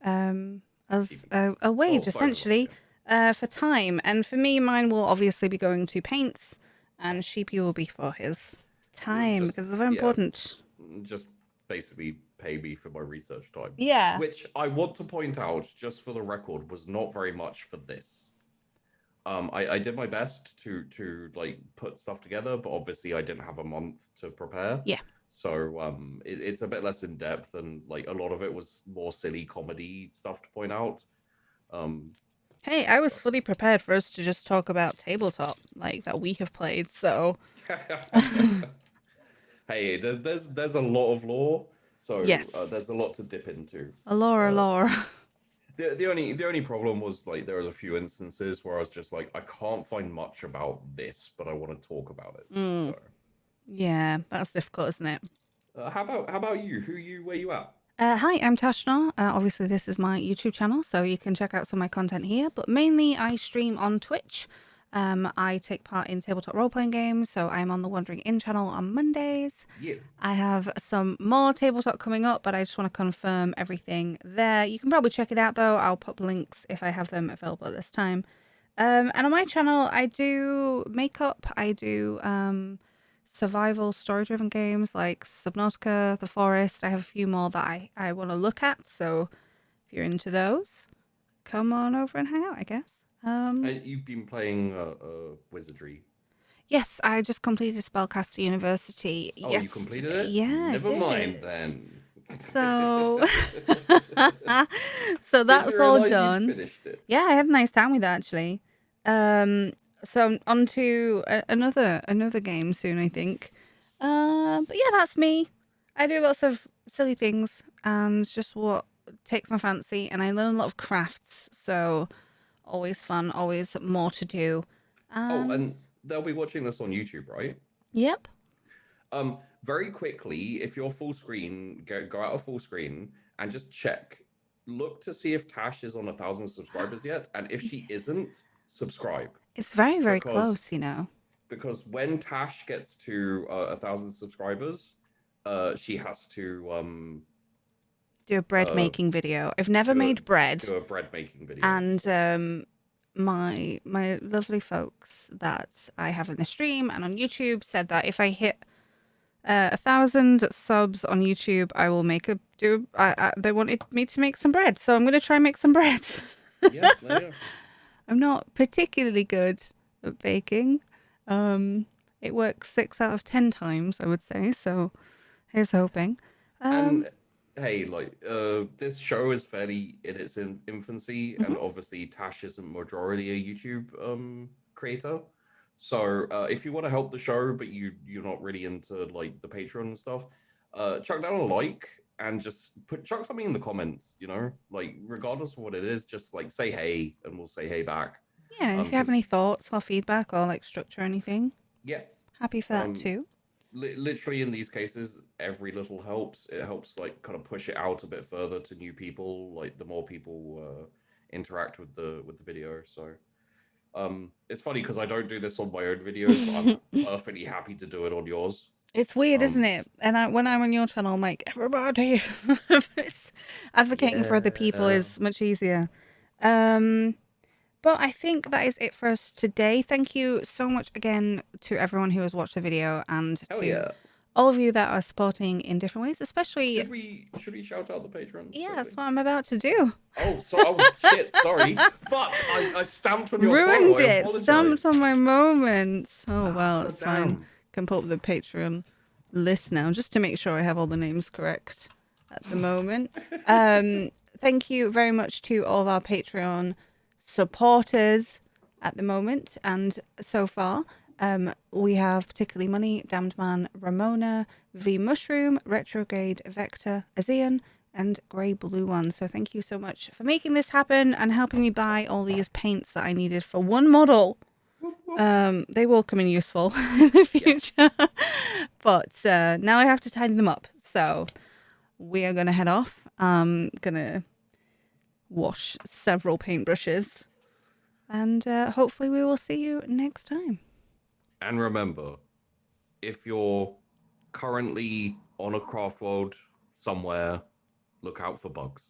us a wage, essentially, for time. And for me, mine will obviously be going to paints, and Sheepy will be for his time, because it's very important. Just basically pay me for my research time. Yeah. Which I want to point out, just for the record, was not very much for this. I did my best to like put stuff together, but obviously I didn't have a month to prepare. Yeah. So it's a bit less in depth, and like a lot of it was more silly comedy stuff to point out. Hey, I was fully prepared for us to just talk about tabletop, like that we have played. So hey, there's a lot of lore, so yes, there's a lot to dip into. a lore. The only problem was like there was a few instances where I was just like, I can't find much about this, but I want to talk about it. So yeah, that's difficult, isn't it? How about you? Where you at? Hi, I'm Tashna. Obviously, this is my YouTube channel, so you can check out some of my content here. But mainly, I stream on Twitch. I take part in tabletop role-playing games, so I'm on the Wandering Inn channel on Mondays. Yeah. I have some more tabletop coming up, but I just want to confirm everything there. You can probably check it out, though. I'll pop links if I have them available at this time. And on my channel, I do makeup. I do survival story-driven games like Subnautica, The Forest. I have a few more that I want to look at, so if you're into those, come on over and hang out, I guess. You've been playing wizardry. Yes, I just completed Spellcaster University yesterday. You completed it? Yeah, Never mind then. So, so that's all done. You finished it. Yeah, I had a nice time with it, actually. So on to another game soon, I think. But yeah, that's me. I do lots of silly things, and it's just what takes my fancy, and I learn a lot of crafts, so always fun, always more to do. And they'll be watching this on YouTube, right? Yep. Very quickly, if you're full screen, go out of full screen and just check. Look to see if Tash is on 1,000 subscribers yet, and if she isn't, subscribe. It's very, very close, you know. Because when Tash gets to 1,000 subscribers, she has to do a bread making video. I've never made bread. Do a bread making video. And my lovely folks that I have in the stream and on YouTube said that if I hit 1,000 subs on YouTube, I will make they wanted me to make some bread, so I'm going to try and make some bread. Yeah. I'm not particularly good at baking. It works 6 out of 10 times, I would say. So here's hoping. And hey, like this show is fairly in its infancy, and obviously Tash isn't majority a YouTube creator. So if you want to help the show, but you're not really into like the Patreon and stuff, chuck down a like and just chuck something in the comments, you know, like regardless of what it is, just like say hey and we'll say hey back. Yeah, and if you have any thoughts or feedback or like structure or anything, yeah, happy for that too. Literally in these cases, every little helps. It helps like kind of push it out a bit further to new people. Like the more people interact with the video. So it's funny because I don't do this on my own videos, but I'm perfectly happy to do it on yours. It's weird, isn't it? And when I'm on your channel, I'm like, everybody. It's advocating for other people is much easier. But I think that is it for us today. Thank you so much again to everyone who has watched the video and to all of you that are supporting in different ways, especially... Should we shout out the Patreon? Yeah, that's what I'm about to do. Shit, sorry. Fuck, I stamped on your Ruined photo. it. Stamped on my moment. Oh, well, it's fine. Can pull up the Patreon list now, just to make sure I have all the names correct at the moment. Thank you very much to all of our Patreon supporters at the moment and so far. We have particularly Money, Damned Man, Ramona, V Mushroom, Retrograde, Vector, Azian, and Grey Blue One. So thank you so much for making this happen and helping me buy all these paints that I needed for one model. They will come in useful in the future. But now I have to tidy them up. So we are going to head off. I'm going to wash several paintbrushes And hopefully we will see you next time. And remember, if you're currently on a craft world somewhere, look out for bugs.